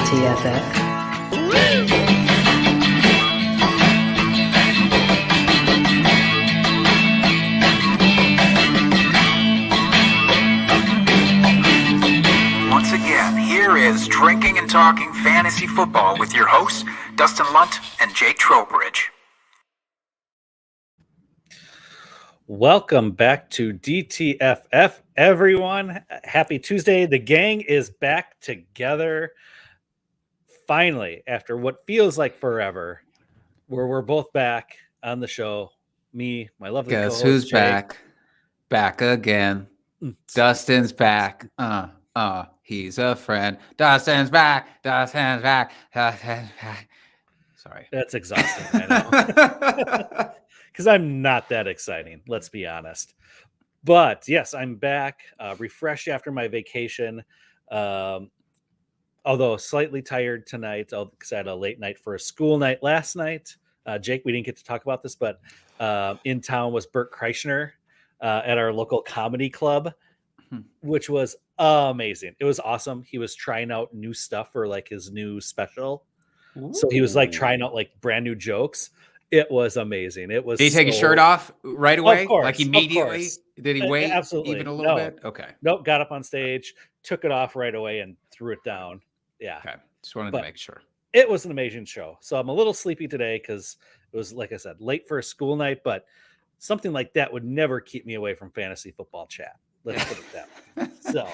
DTFF. Once again, here is Drinking and Talking Fantasy Football with your hosts, Dustin Lunt and Jake Trowbridge. Welcome back to DTFF, everyone. Happy Tuesday. The gang is back together. Finally, after what feels like forever, where we're both back on the show. Me, my lovely Guess co-host, who's Jake. back? Back again. Dustin's back. He's a friend. Dustin's back. Dustin's back. Dustin's back. Sorry. That's exhausting, I know. Because I'm not that exciting, let's be honest. But yes, I'm back, refreshed after my vacation. Although slightly tired tonight because I had a late night for a school night last night. Jake, we didn't get to talk about this, but in town was Bert Kreischer at our local comedy club, which was amazing. It was awesome. He was trying out new stuff for like his new special. Ooh. So he was like trying out like brand new jokes. It was amazing. It was. Did he take his shirt off right away? Of course, like immediately? Did he wait Absolutely. even a little bit? Okay. Nope. Got up on stage, took it off right away, and threw it down. Yeah. Okay. Just wanted to make sure. It was an amazing show. So I'm a little sleepy today because it was, like I said, late for a school night, but something like that would never keep me away from fantasy football chat. Let's put it that way. So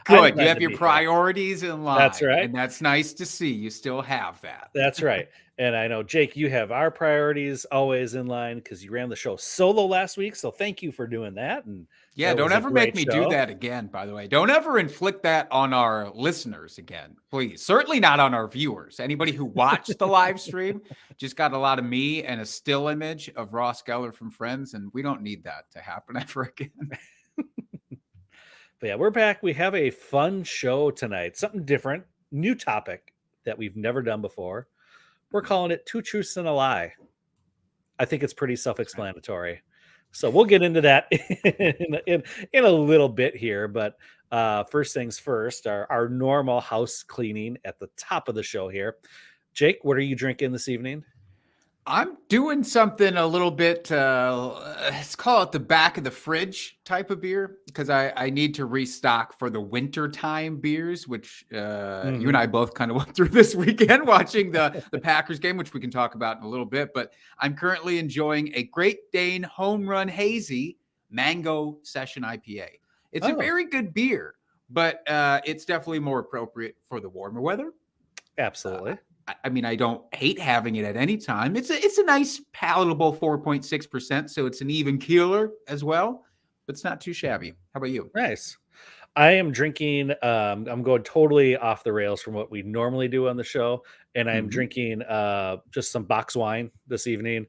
good. You have your priorities in line. That's right. And that's nice to see. You still have that. That's right. And I know, Jake, you have our priorities always in line because you ran the show solo last week. So thank you for doing that. And yeah, don't ever make me do that again, by the way. Don't ever inflict that on our listeners again, please. Certainly not on our viewers. Anybody who watched the live stream just got a lot of me and a still image of Ross Geller from Friends. And we don't need that to happen ever again. But yeah, we're back. We have a fun show tonight. Something different, new topic that we've never done before. We're calling it Two Truths and a Lie. I think it's pretty self-explanatory. So we'll get into that in a little bit here. But first things first, our normal house cleaning at the top of the show here. Jake, what are you drinking this evening? I'm doing something a little bit, let's call it the back of the fridge type of beer, because I need to restock for the wintertime beers, which you and I both kind of went through this weekend watching the Packers game, which we can talk about in a little bit. But I'm currently enjoying a Great Dane Home Run Hazy Mango Session IPA. It's a very good beer, but it's definitely more appropriate for the warmer weather. Absolutely. I mean, I don't hate having it at any time. It's a nice, palatable 4.6%, so it's an even keeler as well, but it's not too shabby. How about you? Nice. I am drinking, I'm going totally off the rails from what we normally do on the show, and I'm drinking just some box wine this evening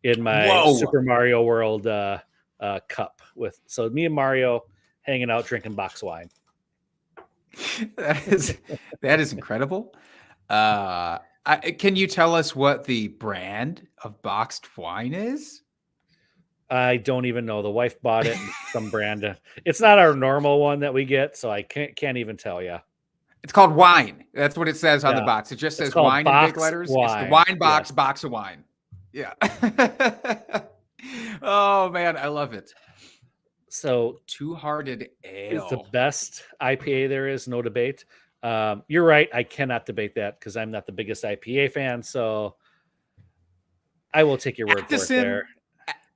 in my Super Mario World cup. So me and Mario hanging out drinking box wine. That is incredible. Can you tell us what the brand of boxed wine is? I don't even know. The wife bought it. Some brand. It's not our normal one that we get, so I can't even tell you. It's called wine. That's what it says on the box. It just says wine in big letters. Wine. It's the wine box, box of wine. Yeah. Oh man, I love it. So Two Hearted Ale is the best IPA there is, no debate. You're right. I cannot debate that because I'm not the biggest IPA fan. So I will take your word for it there.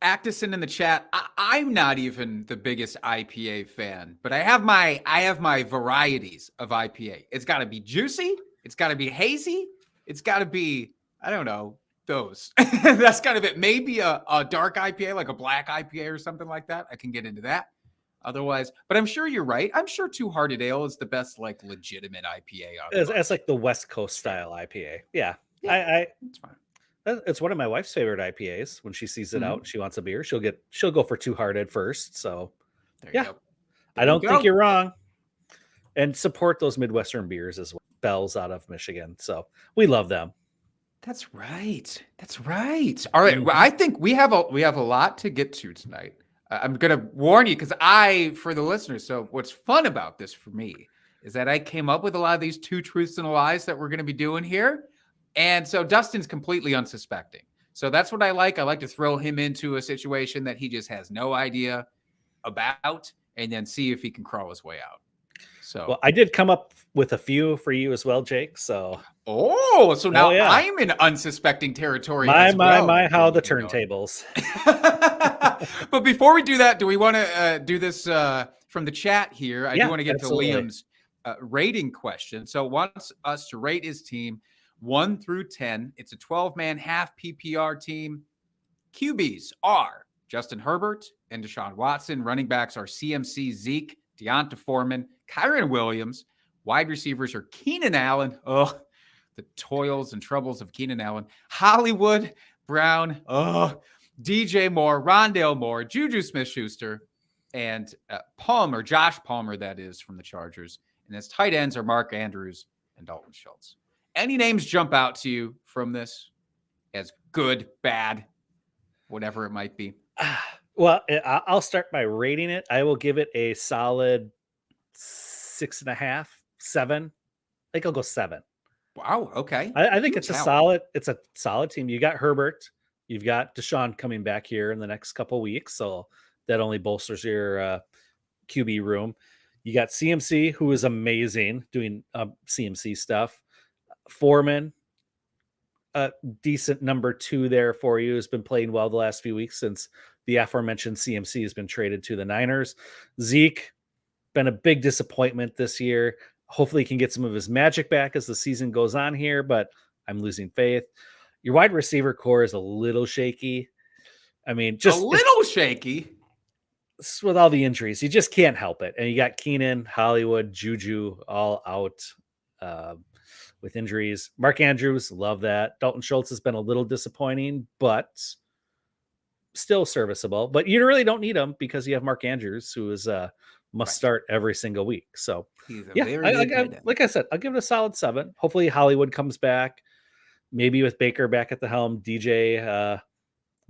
Actison in the chat. I'm not even the biggest IPA fan, but I have my varieties of IPA. It's got to be juicy. It's got to be hazy. It's got to be, I don't know, those. That's kind of it. Maybe a dark IPA, like a black IPA or something like that. I can get into that. Otherwise, but I'm sure you're right. I'm sure Two Hearted Ale is the best, like, legitimate IPA out there. It's like the West Coast style IPA. Yeah. It's fine. It's one of my wife's favorite IPAs. When she sees it out, she wants a beer. She'll go for Two Hearted first. So I don't think you're wrong. And support those Midwestern beers as well. Bell's out of Michigan. So we love them. That's right. All right. Well, I think we have a lot to get to tonight. I'm going to warn you because for the listeners, so what's fun about this for me is that I came up with a lot of these 2 truths and a lies that we're going to be doing here. And so Dustin's completely unsuspecting. So that's what I like. I like to throw him into a situation that he just has no idea about and then see if he can crawl his way out. So, Well, I did come up with a few for you as well, Jake. So, so now yeah. I'm in unsuspecting territory. my, as well. how the turntables. But before we do that, do we want to do this from the chat here? I do want to get absolutely. to Liam's rating question. So wants us to rate his team 1 through 10. It's a 12-man half PPR team. QBs are Justin Herbert and Deshaun Watson. Running backs are CMC, Zeke, Deonta Foreman, Kyren Williams. Wide receivers are Keenan Allen. Oh, the toils and troubles of Keenan Allen. Hollywood Brown. Oh, DJ Moore, Rondale Moore, Juju Smith-Schuster, and Josh Palmer, that is, from the Chargers. And his tight ends are Mark Andrews and Dalton Schultz. Any names jump out to you from this as good, bad, whatever it might be? Well, I'll start by rating it. I will give it a solid 6.5, 7. I think I'll go 7. Wow. Okay. I think it's a solid team. You got Herbert. You've got Deshaun coming back here in the next couple weeks, so that only bolsters your QB room. You got CMC, who is amazing doing CMC stuff. Foreman, a decent number 2 there for you, has been playing well the last few weeks since the aforementioned CMC has been traded to the Niners. Zeke, been a big disappointment this year. Hopefully he can get some of his magic back as the season goes on here, but I'm losing faith. Your wide receiver core is a little shaky. I mean, just a little shaky with all the injuries. You just can't help it. And you got Keenan, Hollywood, Juju all out with injuries. Mark Andrews, love that. Dalton Schultz has been a little disappointing, but still serviceable. But you really don't need him because you have Mark Andrews, who is must start every single week. So like I said, I'll give it a solid 7. Hopefully Hollywood comes back. Maybe with Baker back at the helm, DJ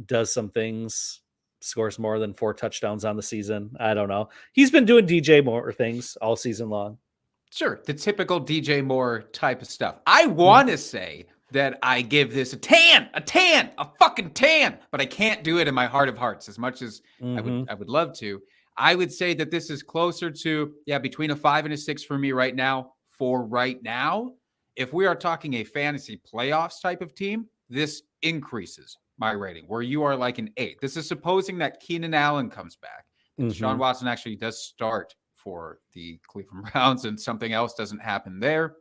does some things, scores more than 4 touchdowns on the season. I don't know. He's been doing DJ Moore things all season long. Sure. The typical DJ Moore type of stuff. I want to say that I give this a fucking tan, but I can't do it in my heart of hearts as much as I would love to. I would say that this is closer to, between a 5 and a 6 for me right now. If we are talking a fantasy playoffs type of team, this increases my rating, where you are like an 8. This is supposing that Keenan Allen comes back. Deshaun Watson actually does start for the Cleveland Browns and something else doesn't happen there.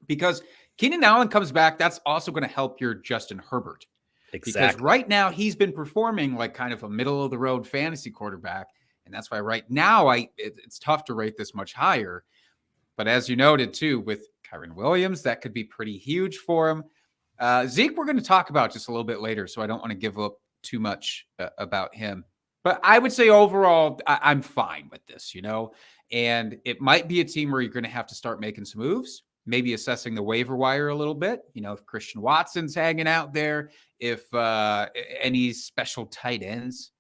Because Keenan Allen comes back, that's also going to help your Justin Herbert. Exactly. Because right now he's been performing like kind of a middle-of-the-road fantasy quarterback. And that's why right now it's tough to rate this much higher. But as you noted, too, with Kyren Williams, that could be pretty huge for him. Zeke, we're going to talk about just a little bit later, so I don't want to give up too much about him. But I would say overall, I'm fine with this, and it might be a team where you're going to have to start making some moves, maybe assessing the waiver wire a little bit. If Christian Watson's hanging out there, if any special tight ends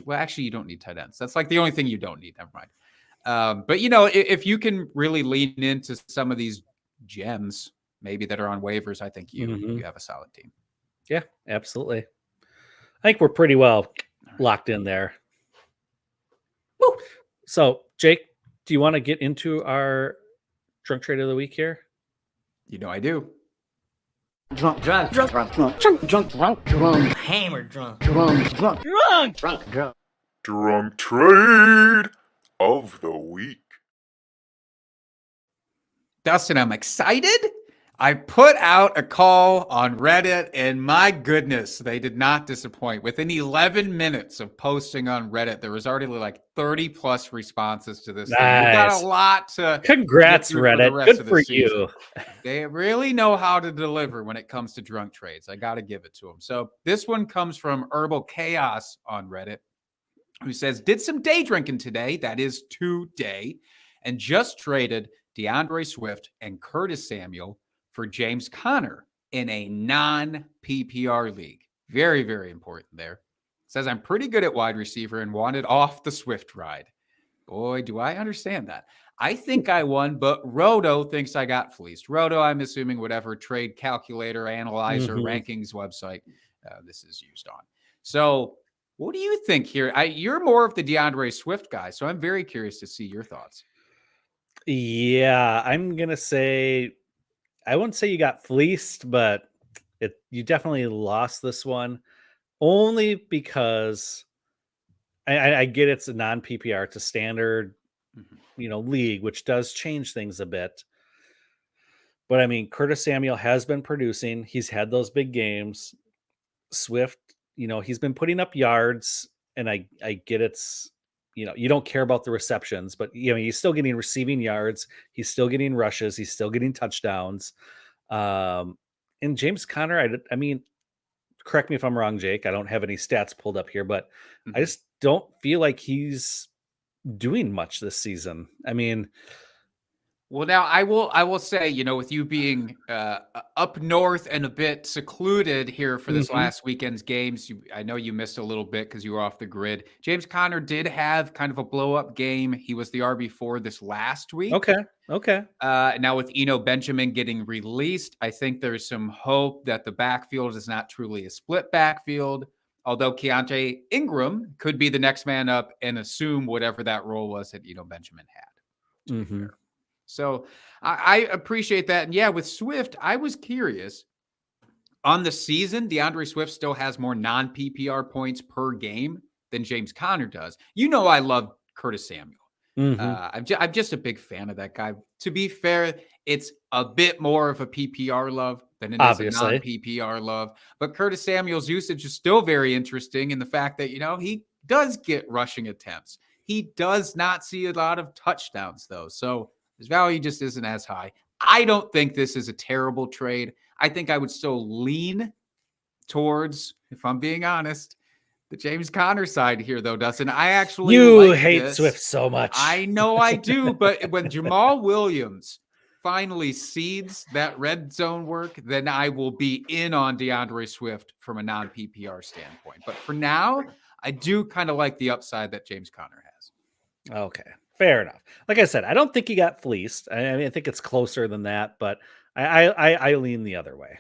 well, actually, you don't need tight ends. That's like the only thing you don't need. Never mind. But, if you can really lean into some of these gems, maybe that are on waivers, I think you have a solid team. Yeah, absolutely. I think we're pretty well locked in there. Woo! So, Jake, do you want to get into our drunk trade of the week here? I do. Drunk, hammer, drunk. Drunk trade of the week. Dustin, I'm excited. I put out a call on Reddit, and my goodness, they did not disappoint. Within 11 minutes of posting on Reddit, there was already like 30 plus responses to this. Nice. Thing. We got a lot to. Congrats, Reddit. Good for you. They really know how to deliver when it comes to drunk trades. I got to give it to them. So this one comes from Herbal Chaos on Reddit, who says, did some day drinking today. That is today. And just traded DeAndre Swift and Curtis Samuel for James Conner in a non-PPR league. Very, very important there. Says, I'm pretty good at wide receiver and wanted off the Swift ride. Boy, do I understand that. I think I won, but Roto thinks I got fleeced. Roto, I'm assuming whatever trade calculator, analyzer, rankings website this is used on. So what do you think here? You're more of the DeAndre Swift guy, so I'm very curious to see your thoughts. Yeah, I'm going to say, I wouldn't say you got fleeced, but you definitely lost this one only because I get it's a non-PPR, it's a standard, league, which does change things a bit. But I mean, Curtis Samuel has been producing. He's had those big games. Swift, he's been putting up yards, and I get it's, you don't care about the receptions, but he's still getting receiving yards. He's still getting rushes. He's still getting touchdowns. And James Conner, I mean, correct me if I'm wrong, Jake. I don't have any stats pulled up here, but I just don't feel like he's doing much this season. I mean, well, now I will say, with you being up north and a bit secluded here for this last weekend's games, I know you missed a little bit because you were off the grid. James Conner did have kind of a blow up game. He was the RB4 this last week. Okay. Now with Eno Benjamin getting released, I think there's some hope that the backfield is not truly a split backfield. Although Keontae Ingram could be the next man up and assume whatever that role was that Eno Benjamin had. To be fair. So I appreciate that. And yeah, with Swift, I was curious. On the season, DeAndre Swift still has more non-PPR points per game than James Conner does. I love Curtis Samuel. I'm just a big fan of that guy. To be fair, it's a bit more of a PPR love than it is a non-PPR love. But Curtis Samuel's usage is still very interesting in the fact that, he does get rushing attempts. He does not see a lot of touchdowns, though. So his value just isn't as high. I don't think this is a terrible trade. I think I would still lean towards, if I'm being honest, the James Conner side here, though, Dustin. I actually hate Swift so much. I know I do, but when Jamal Williams finally seeds that red zone work, then I will be in on DeAndre Swift from a non-PPR standpoint. But for now, I do kind of like the upside that James Conner has. Okay. Fair enough. Like I said, I don't think he got fleeced. I mean, I think it's closer than that, but I lean the other way.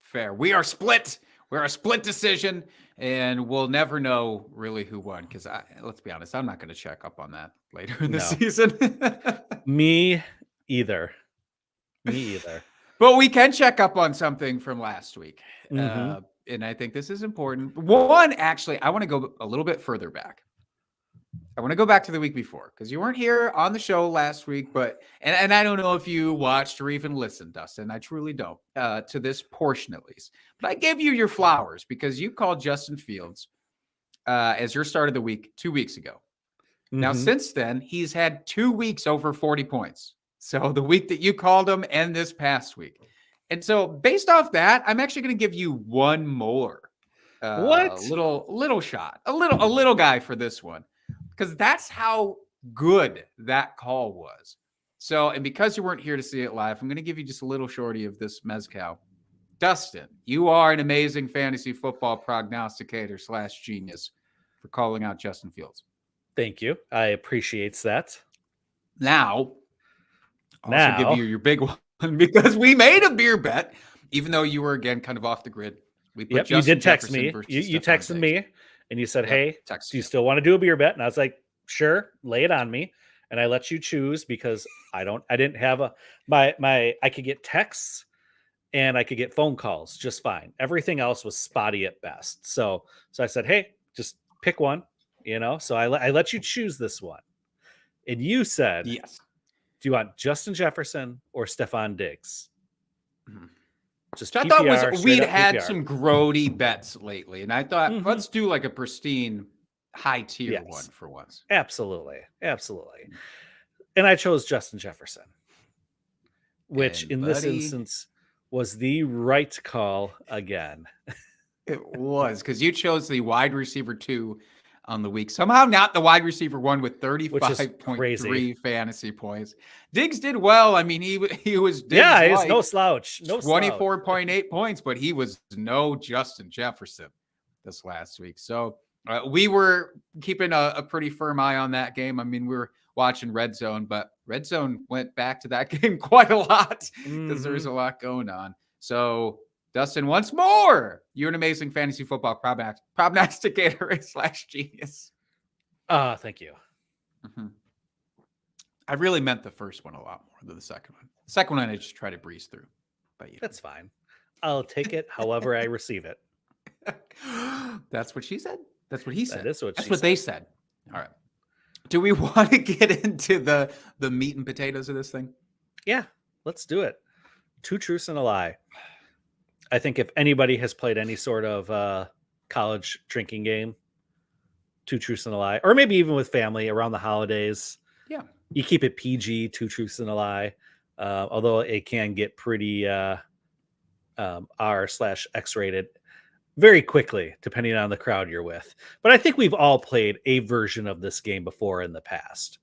Fair. We are split. We're a split decision, and we'll never know really who won because let's be honest, I'm not going to check up on that later in the season. Me either. But we can check up on something from last week, and I think this is important. One, actually, I want to go a little bit further back. I want to go back to the week before because you weren't here on the show last week, but and I don't know if you watched or even listened, Dustin. I truly don't to this portion at least. But I gave you your flowers because you called Justin Fields as your start of the week 2 weeks ago. Now, since then, he's had 2 weeks over 40 points. So the week that you called him and this past week. And so based off that, I'm actually going to give you one more. Little shot. A little guy for this one. Because that's how good that call was. So, and because you weren't here to see it live, I'm going to give you just a little shorty of this mezcal. Dustin, you are an amazing fantasy football prognosticator / genius for calling out Justin Fields. Thank you. I appreciate that. Now, I'll also give you your big one because we made a beer bet, even though you were, again, kind of off the grid. We put you did text me. You texted me. And you said, hey, do you still want to do a beer bet? And I was like, sure, lay it on me. And I let you choose because I didn't have I could get texts and I could get phone calls just fine. Everything else was spotty at best. So I said, hey, just pick one, so I let you choose this one. And you said, yes. Do you want Justin Jefferson or Stephon Diggs? Just I thought we'd had some grody bets lately, and I thought let's do like a pristine high tier one for once. Absolutely. And I chose Justin Jefferson, which in this instance was the right call again. It was because you chose the wide receiver 2 on the week. Somehow not the wide receiver 1 with 35.3 fantasy points. Diggs did well. I mean, he was he's no slouch. 24.8 points, but he was no Justin Jefferson this last week. So we were keeping a pretty firm eye on that game. I mean, we watching Red Zone, but Red Zone went back to that game quite a lot because there's a lot going on. So, Dustin, once more, you're an amazing fantasy football prognosticator / genius. Thank you. Mm-hmm. I really meant the first one a lot more than the second one. The second one I just try to breeze through. But That's fine. I'll take it however I receive it. That's what she said. That's what he said. That is what That's she what said. they said. All right. Do we want to get into the meat and potatoes of this thing? Yeah, let's do it. 2 truths and a lie. I think if anybody has played any sort of college drinking game, 2 truths and a lie, or maybe even with family around the holidays, Yeah. you keep it PG, 2 truths and a lie. Although it can get pretty R/X rated very quickly, depending on the crowd you're with. But I think we've all played a version of this game before in the past.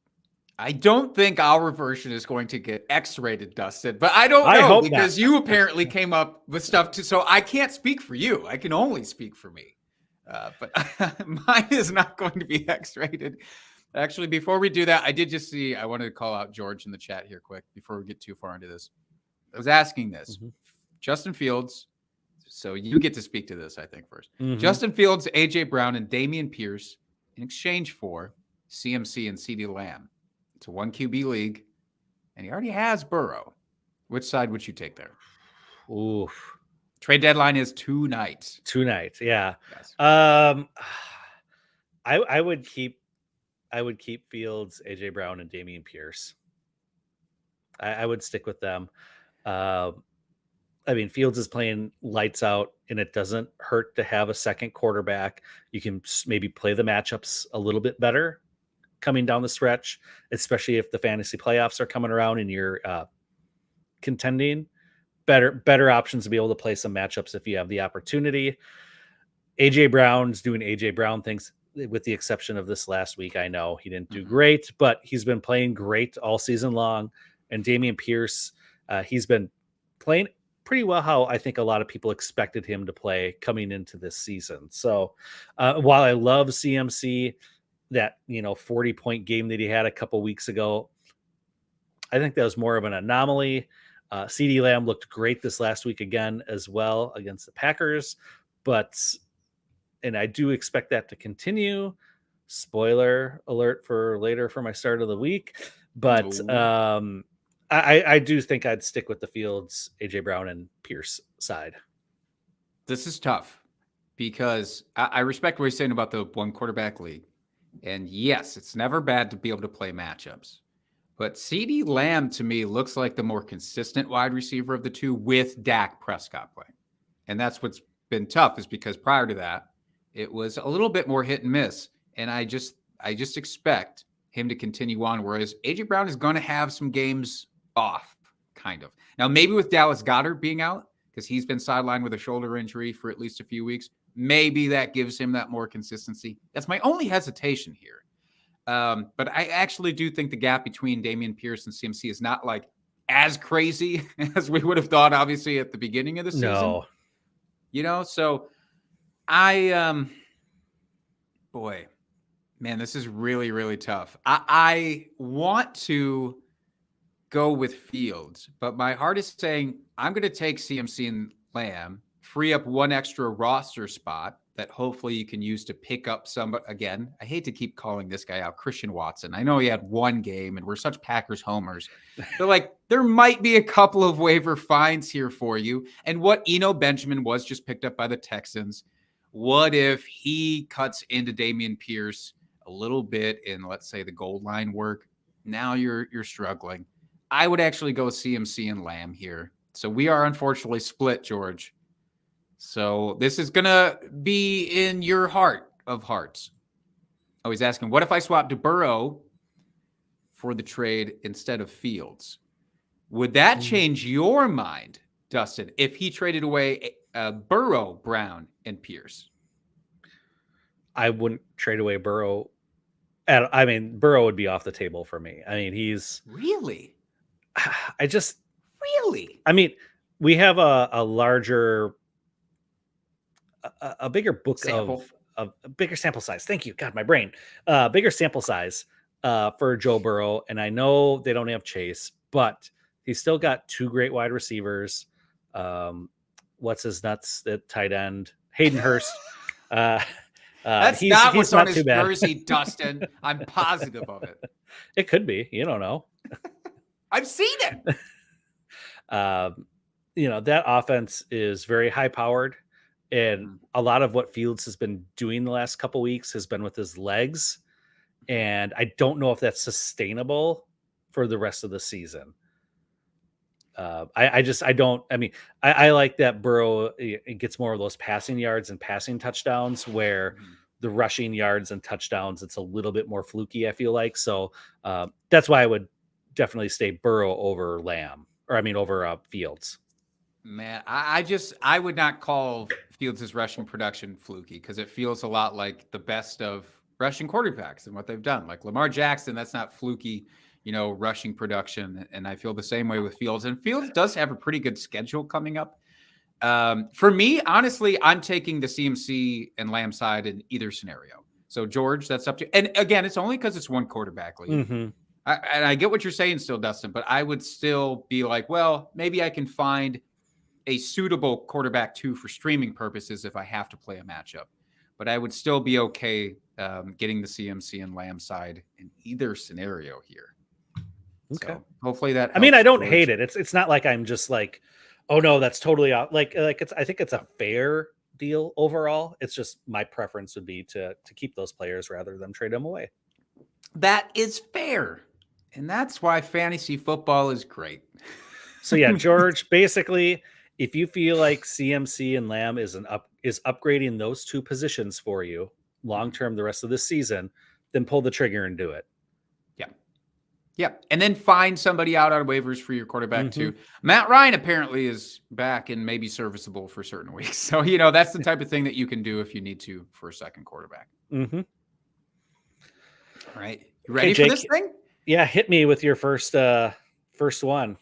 I don't think our version is going to get X-rated, Dustin, but I don't know I hope because not. you apparently came up with stuff too. So I can't speak for you. I can only speak for me. But mine is not going to be X-rated. Actually, before we do that, I did just see, I wanted to call out George in the chat here quick before we get too far into this. I was asking this. Justin Fields, so you get to speak to this, I think, first. Justin Fields, A.J. Brown, and Dameon Pierce in exchange for CMC and CeeDee Lamb. It's a 1 QB league, and he already has Burrow. Which side would you take there? Oof. Trade deadline is tonight. Tonight, yeah. Yes. I would keep Fields, AJ Brown, and Dameon Pierce. I would stick with them. I mean, Fields is playing lights out, and it doesn't hurt to have a second quarterback. You can maybe play the matchups a little bit better coming down the stretch, especially if the fantasy playoffs are coming around and you're contending. Better options to be able to play some matchups if you have the opportunity. AJ Brown's doing AJ Brown things, with the exception of this last week. I know he didn't do great, but he's been playing great all season long. And Dameon Pierce, he's been playing pretty well how I think a lot of people expected him to play coming into this season. So while I love CMC, that 40-point game that he had a couple weeks ago, I think that was more of an anomaly. CeeDee Lamb looked great this last week again as well against the Packers, and I do expect that to continue. Spoiler alert for later for my start of the week, but I do think I'd stick with the Fields, AJ Brown, and Pierce side. This is tough because I respect what you're saying about the 1 quarterback league. And yes, it's never bad to be able to play matchups. But CeeDee Lamb, to me, looks like the more consistent wide receiver of the two with Dak Prescott playing. And that's what's been tough, is because prior to that, it was a little bit more hit and miss. And I just expect him to continue on, whereas AJ Brown is going to have some games off, kind of. Now, maybe with Dallas Goedert being out, because he's been sidelined with a shoulder injury for at least a few weeks, maybe that gives him that more consistency. That's my only hesitation here. But I actually do think the gap between Dameon Pierce and CMC is not like as crazy as we would have thought, obviously, at the beginning of the season. No. So boy, man, this is really, really tough. I want to go with Fields, but my heart is saying I'm going to take CMC and Lamb, free up 1 extra roster spot that hopefully you can use to pick up some. Again, I hate to keep calling this guy out, Christian Watson. I know he had 1 game and we're such Packers homers. But there might be a couple of waiver finds here for you. And what Eno Benjamin was just picked up by the Texans. What if he cuts into Dameon Pierce a little bit in, let's say, the goal line work? Now you're struggling. I would actually go CMC and Lamb here. So we are unfortunately split, George. So this is going to be in your heart of hearts. Oh, he's asking, what if I swap to Burrow for the trade instead of Fields? Would that change your mind, Dustin, if he traded away Burrow, Brown, and Pierce? I wouldn't trade away Burrow. Burrow would be off the table for me. I mean, he's... Really? Really? I mean, we have a larger... A bigger book sample. of a bigger sample size. Thank you. God, my brain. Bigger sample size for Joe Burrow, and I know they don't have Chase, but he's still got two great wide receivers. What's his nuts at tight end? Hayden Hurst. That's he's what's on not his too bad. jersey, Dustin. I'm positive of it. It could be. You don't know. I've seen it. That offense is very high powered, and a lot of what Fields has been doing the last couple weeks has been with his legs, and I don't know if that's sustainable for the rest of the season. I like that Burrow it gets more of those passing yards and passing touchdowns, where the rushing yards and touchdowns, it's a little bit more fluky, I feel like. So that's why I would definitely stay Burrow over over Fields. Man, I would not call Fields' rushing production fluky, because it feels a lot like the best of rushing quarterbacks and what they've done. Like Lamar Jackson, that's not fluky, rushing production. And I feel the same way with Fields. And Fields does have a pretty good schedule coming up. For me, honestly, I'm taking the CMC and Lamb side in either scenario. So George, that's up to, and again, it's only because it's one quarterback league. Mm-hmm. And I get what you're saying still, Dustin, but I would still be like, well, maybe I can find a suitable quarterback 2 for streaming purposes if I have to play a matchup. But I would still be okay getting the CMC and Lamb side in either scenario here. Okay. So hopefully that I mean, I don't George. hate it. It's not like I'm just like, oh no, that's totally out. I think it's a fair deal overall. It's just my preference would be to keep those players rather than trade them away. That is fair. And that's why fantasy football is great. So yeah, George, basically, if you feel like CMC and Lamb is upgrading those two positions for you long term the rest of this season, then pull the trigger and do it. Yeah. And then find somebody out on waivers for your quarterback too. Matt Ryan apparently is back and maybe serviceable for certain weeks. So, that's the type of thing that you can do if you need to for a second quarterback. Mm-hmm. All right. You ready for this thing? Yeah. Hit me with your first one.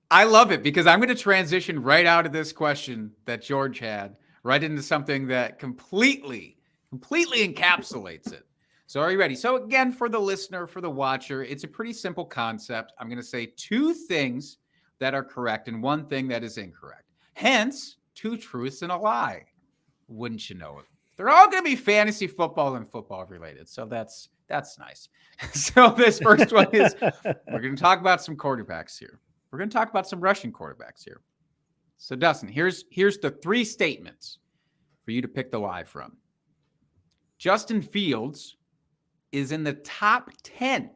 I love it, because I'm going to transition right out of this question that George had right into something that completely encapsulates it. So are you ready? So again, for the listener, for the watcher, it's a pretty simple concept. I'm going to say 2 things that are correct and 1 thing that is incorrect. Hence, 2 truths and a lie. Wouldn't you know it? They're all going to be fantasy football and football related. So that's nice. So this first one is, we're going to talk about some quarterbacks here. We're going to talk about some rushing quarterbacks here. So Dustin, here's the 3 statements for you to pick the lie from. Justin Fields is in the top 10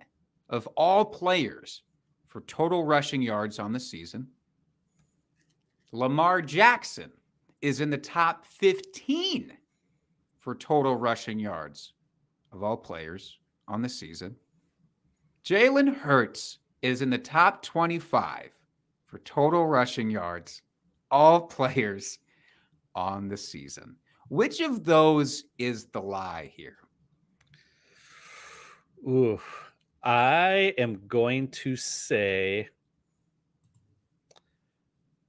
of all players for total rushing yards on the season. Lamar Jackson is in the top 15 for total rushing yards of all players on the season. Jalen Hurts is in the top 25 for total rushing yards, all players on the season. Which of those is the lie here? Ooh, I am going to say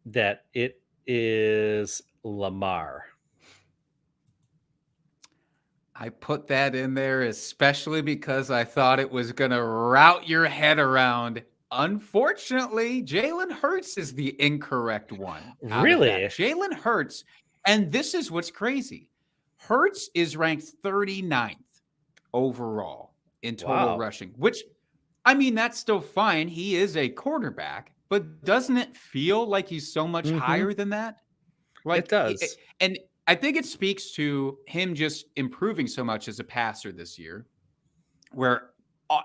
that it is Lamar. I put that in there especially because I thought it was going to route your head around. Unfortunately, Jalen Hurts is the incorrect one. Really? Jalen Hurts, and this is what's crazy. Hurts is ranked 39th overall in total rushing, which, I mean, that's still fine. He is a quarterback, but doesn't it feel like he's so much higher than that? Like, it does. And I think it speaks to him just improving so much as a passer this year, where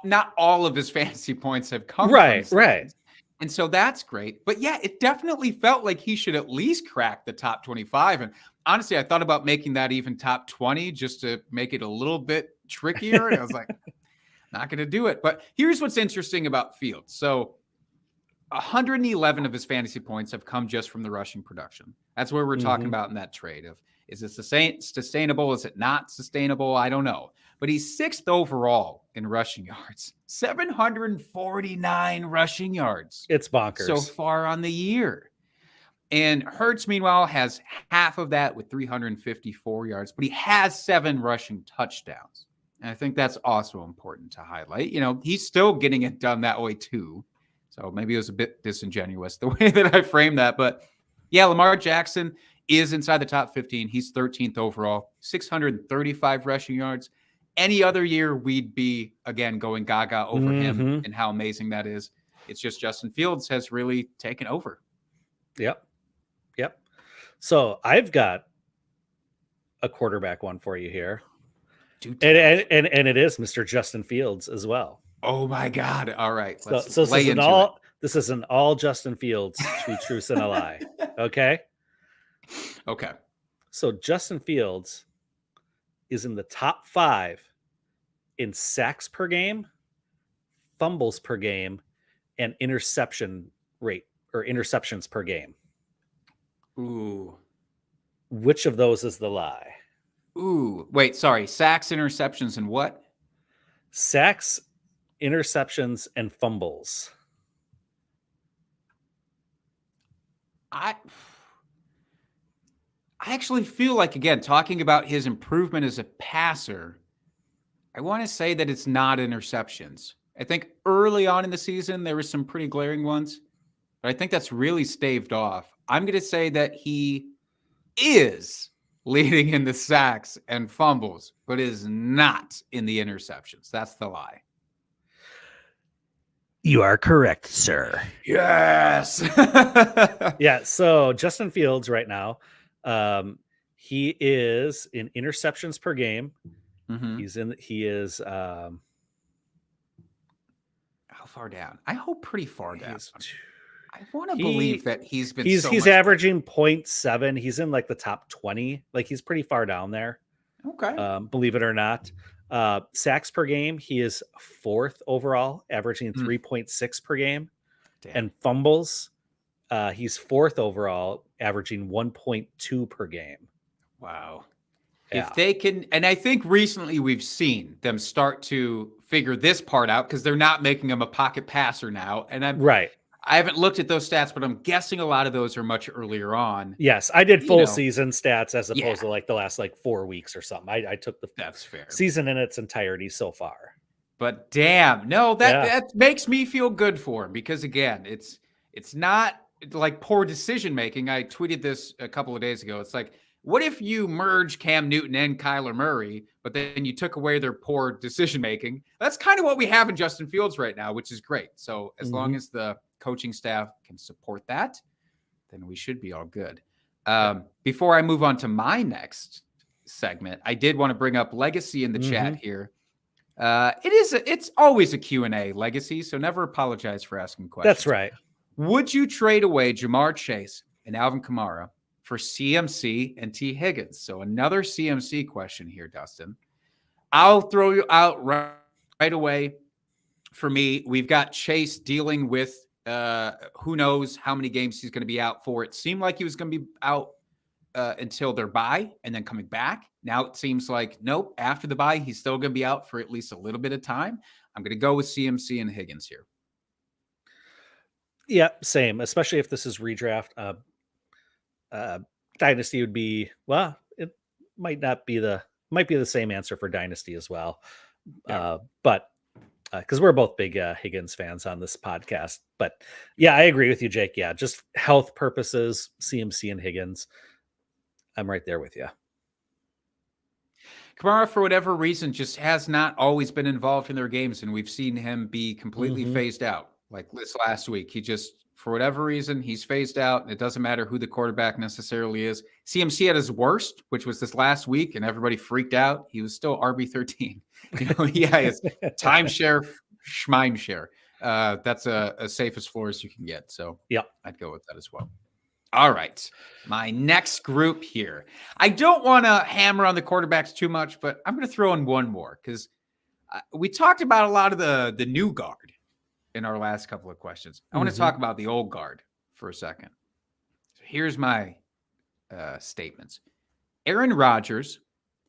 not all of his fantasy points have come from his right. And so that's great. But yeah, it definitely felt like he should at least crack the top 25. And honestly, I thought about making that even top 20 just to make it a little bit trickier. And I was like, not going to do it. But here's what's interesting about Fields. So 111 of his fantasy points have come just from the rushing production. That's where we're talking about in that trade of, is it sustainable? Is it not sustainable? I don't know. But he's 6th overall in rushing yards, 749 rushing yards. It's bonkers. So far on the year. And Hurts, meanwhile, has half of that with 354 yards, but he has 7 rushing touchdowns. And I think that's also important to highlight. He's still getting it done that way too. So maybe it was a bit disingenuous the way that I framed that. But yeah, Lamar Jackson is inside the top 15. He's 13th overall, 635 rushing yards. Any other year, we'd be, again, going gaga over him and how amazing that is. It's just Justin Fields has really taken over. Yep. So I've got a quarterback one for you here. And it is Mr. Justin Fields as well. Oh my God. All right. So this is an all Justin Fields, two truths and a lie. Okay. Okay. So Justin Fields is in the top 5 in sacks per game, fumbles per game, and interception rate or interceptions per game. Ooh. Which of those is the lie? Ooh. Wait, sorry. Sacks, interceptions, and what? Sacks, interceptions, and fumbles. I actually feel like, again, talking about his improvement as a passer, I want to say that it's not interceptions. I think early on in the season, there were some pretty glaring ones, but I think that's really staved off. I'm going to say that he is leading in the sacks and fumbles, but is not in the interceptions. That's the lie. You are correct, sir. Yes. Yeah. So Justin Fields right now, he is in interceptions per game. Mm-hmm. He is how far down? I hope pretty far down. I want to believe that he's averaging 0.7. He's in like the top 20. Like he's pretty far down there. Okay. Believe it or not. Sacks per game, he is 4th overall, averaging 3.6 per game. Damn. And fumbles, he's 4th overall, averaging 1.2 per game. Wow. Yeah. If they can, and I think recently we've seen them start to figure this part out because they're not making him a pocket passer now. And I haven't looked at those stats, but I'm guessing a lot of those are much earlier on. Yes, I did full season stats as opposed to like the last 4 weeks or something. I took that's fair season in its entirety so far. But damn, no, that makes me feel good for him because again, it's not like poor decision making. I tweeted this a couple of days ago. It's like, what if you merge Cam Newton and Kyler Murray, but then you took away their poor decision making? That's kind of what we have in Justin Fields right now, which is great. So as long as the coaching staff can support that, then we should be all good. Before I move on to my next segment, I did want to bring up Legacy in the chat here. It's always a Q&A, Legacy, so never apologize for asking questions. That's right. Would you trade away Jamar Chase and Alvin Kamara for CMC and T. Higgins? So another CMC question here, Dustin. I'll throw you out right away. For me, we've got Chase dealing with who knows how many games he's going to be out for. It seemed like he was going to be out until their bye and then coming back. Now it seems like, nope, after the bye, he's still going to be out for at least a little bit of time. I'm going to go with CMC and Higgins here. Yeah, same, especially if this is redraft. Dynasty would be, well, it might be the same answer for Dynasty as well. Yeah. But because we're both big Higgins fans on this podcast. But yeah, I agree with you, Jake. Yeah, just health purposes, CMC and Higgins. I'm right there with you. Kamara, for whatever reason, just has not always been involved in their games, and we've seen him be completely phased out. Like this last week, he just, for whatever reason, he's phased out. It doesn't matter who the quarterback necessarily is. CMC at his worst, which was this last week, and everybody freaked out. He was still RB13. It's timeshare, schmimeshare. That's as safe as floor as you can get. So yeah, I'd go with that as well. All right. My next group here. I don't want to hammer on the quarterbacks too much, but I'm going to throw in one more because we talked about a lot of the new guard in our last couple of questions. I want to talk about the old guard for a second. So here's my statements. Aaron Rodgers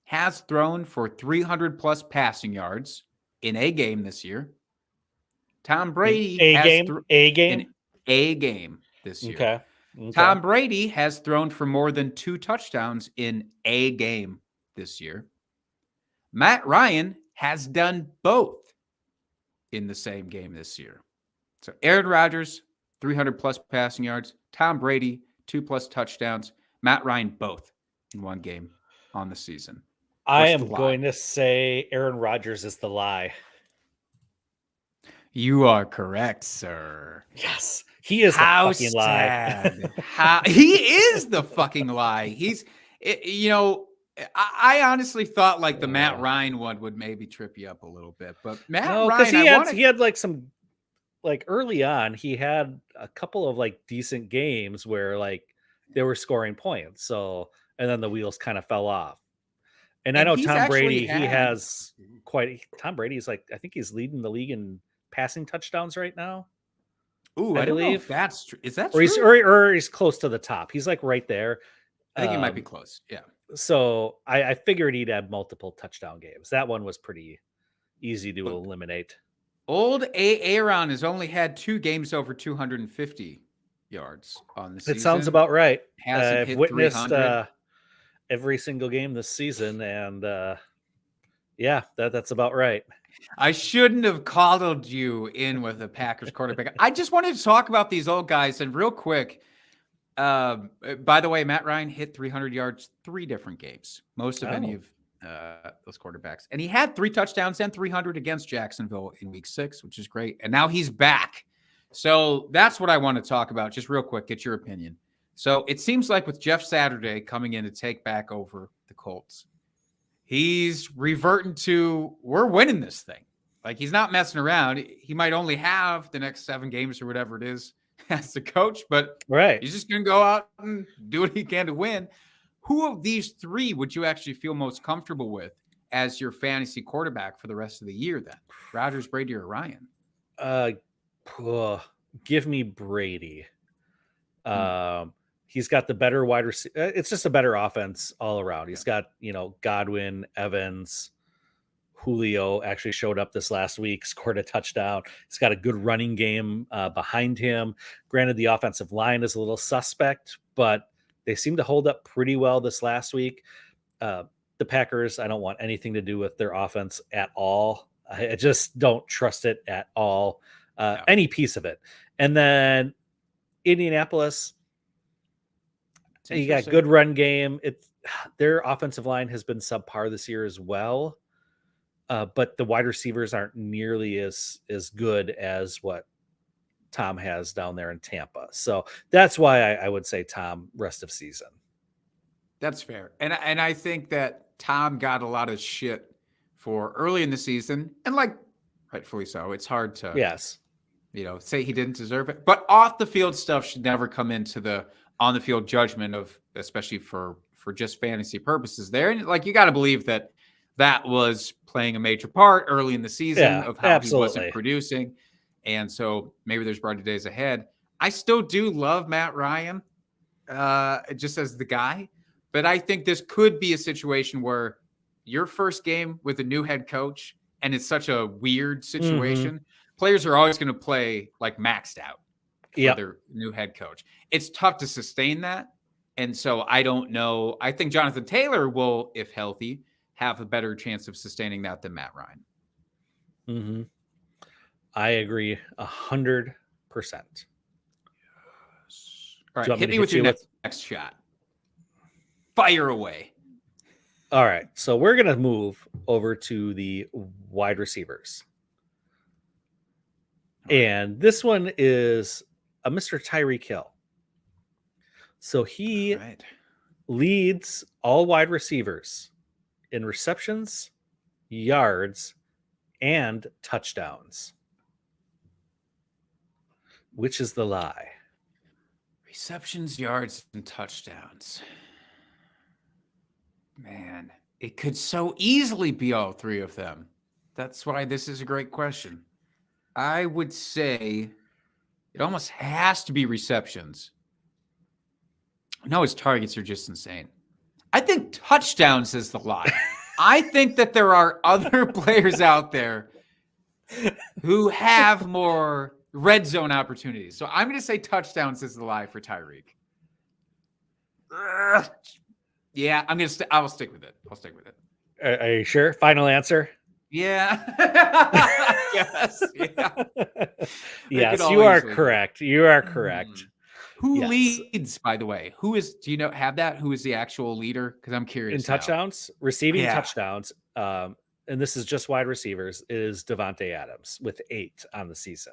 has thrown for 300 plus passing yards in a game this year. Tom Brady in a game this year. Okay. Tom Brady has thrown for more than 2 touchdowns in a game this year. Matt Ryan has done both in the same game this year. So Aaron Rodgers, 300 plus passing yards. Tom Brady, 2+ touchdowns. Matt Ryan, both in one game on the season. I What's am the lie? going to say Aaron Rodgers is the lie. You are correct, sir. Yes, he is the How fucking lie. sad. He is the fucking lie. I honestly thought like the Matt Ryan one would maybe trip you up a little bit, but Matt No, because Ryan, he had like some, like early on, he had a couple of like decent games where like they were scoring points. So, and then the wheels kind of fell off. And I And know he's Tom actually Brady, had- Tom Brady's like, I think he's leading the league in passing touchdowns right now. Ooh, I I don't know believe. if that's true. Is that Or true? or he's close to the top. He's like right there. I think he might be Um, close. Yeah. So I figured he'd have multiple touchdown games. That one was pretty easy to Look, eliminate. Old Aaron has only had 2 games over 250 yards on the season. It sounds about right. Hasn't I've hit witnessed 300. every single game this season, and yeah, that's about right. I shouldn't have coddled you in with the Packers quarterback. I just wanted to talk about these old guys and real quick. By the way, Matt Ryan hit 300 yards 3 different games, most of any of those quarterbacks, and he had 3 touchdowns and 300 against Jacksonville in Week 6, which is great. And now he's back, so that's what I want to talk about. Just real quick, get your opinion. So it seems like with Jeff Saturday coming in to take back over the Colts, he's reverting to we're winning this thing. Like he's not messing around. He might only have the next 7 games or whatever it is as the coach, but Right. he's just going to go out and do what he can to win. Who of these 3 would you actually feel most comfortable with as your fantasy quarterback for the rest of the year then? Rodgers, Brady, or Ryan? Give me Brady. He's got the better wide receiver. It's just a better offense all around. He's got, Godwin, Evans, Julio actually showed up this last week, scored a touchdown. He's got a good running game behind him. Granted, the offensive line is a little suspect, but they seem to hold up pretty well this last week. The Packers, I don't want anything to do with their offense at all. I just don't trust it at all, any piece of it. And then Indianapolis, you got good run game. Their offensive line has been subpar this year as well. But the wide receivers aren't nearly as good as what Tom has down there in Tampa. So that's why I would say Tom rest of season. That's fair. And I think that Tom got a lot of shit for early in the season, and like rightfully so. It's hard to say he didn't deserve it. But off the field stuff should never come into the on the field judgment of, especially for just fantasy purposes there. And like you got to believe that was playing a major part early in the season of how he wasn't producing. And so maybe there's brighter days ahead. I still do love Matt Ryan just as the guy, but I think this could be a situation where your first game with a new head coach, and it's such a weird situation, players are always going to play like maxed out for their new head coach. It's tough to sustain that. And so I don't know. I think Jonathan Taylor will, if healthy, have a better chance of sustaining that than Matt Ryan. I agree 100%. All right, hit me with your next shot. Fire away. All right, so we're going to move over to the wide receivers. And this one is a Mr. Tyreek Hill. So he leads all wide receivers in receptions, yards, and touchdowns. Which is the lie? Receptions, yards, and touchdowns. Man, it could so easily be all 3 of them. That's why this is a great question. I would say it almost has to be receptions. No, his targets are just insane. I think touchdowns is the lie. I think that there are other players out there who have more red zone opportunities. So I'm going to say touchdowns is the lie for Tyreek. Yeah, I will stick with it. Are you sure? Final answer? Yeah. Yes. Yeah. Yes, could you are always win. correct. You are correct. Who Yes. leads, by the way? Who is, do you know, have that? Who is the actual leader? Because I'm curious. In now. touchdowns, receiving Yeah. touchdowns, and this is just wide receivers, is Devontae Adams with 8 on the season.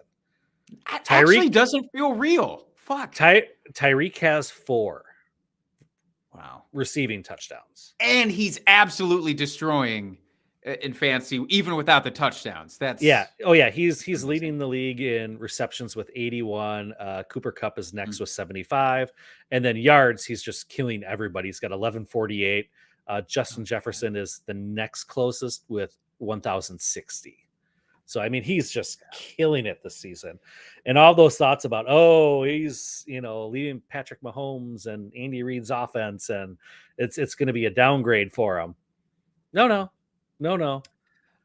Actually doesn't feel real. Fuck. Tyreek has 4 Wow. receiving touchdowns. And he's absolutely destroying in fantasy, even without the touchdowns. That's Yeah. Oh, yeah. He's leading the league in receptions with 81. Cooper Kupp is next with 75. And then yards, he's just killing everybody. He's got 1148. Justin Jefferson is the next closest with 1060. So, I mean, he's just killing it this season. And all those thoughts about, oh, he's, leading Patrick Mahomes and Andy Reid's offense, and it's going to be a downgrade for him. No.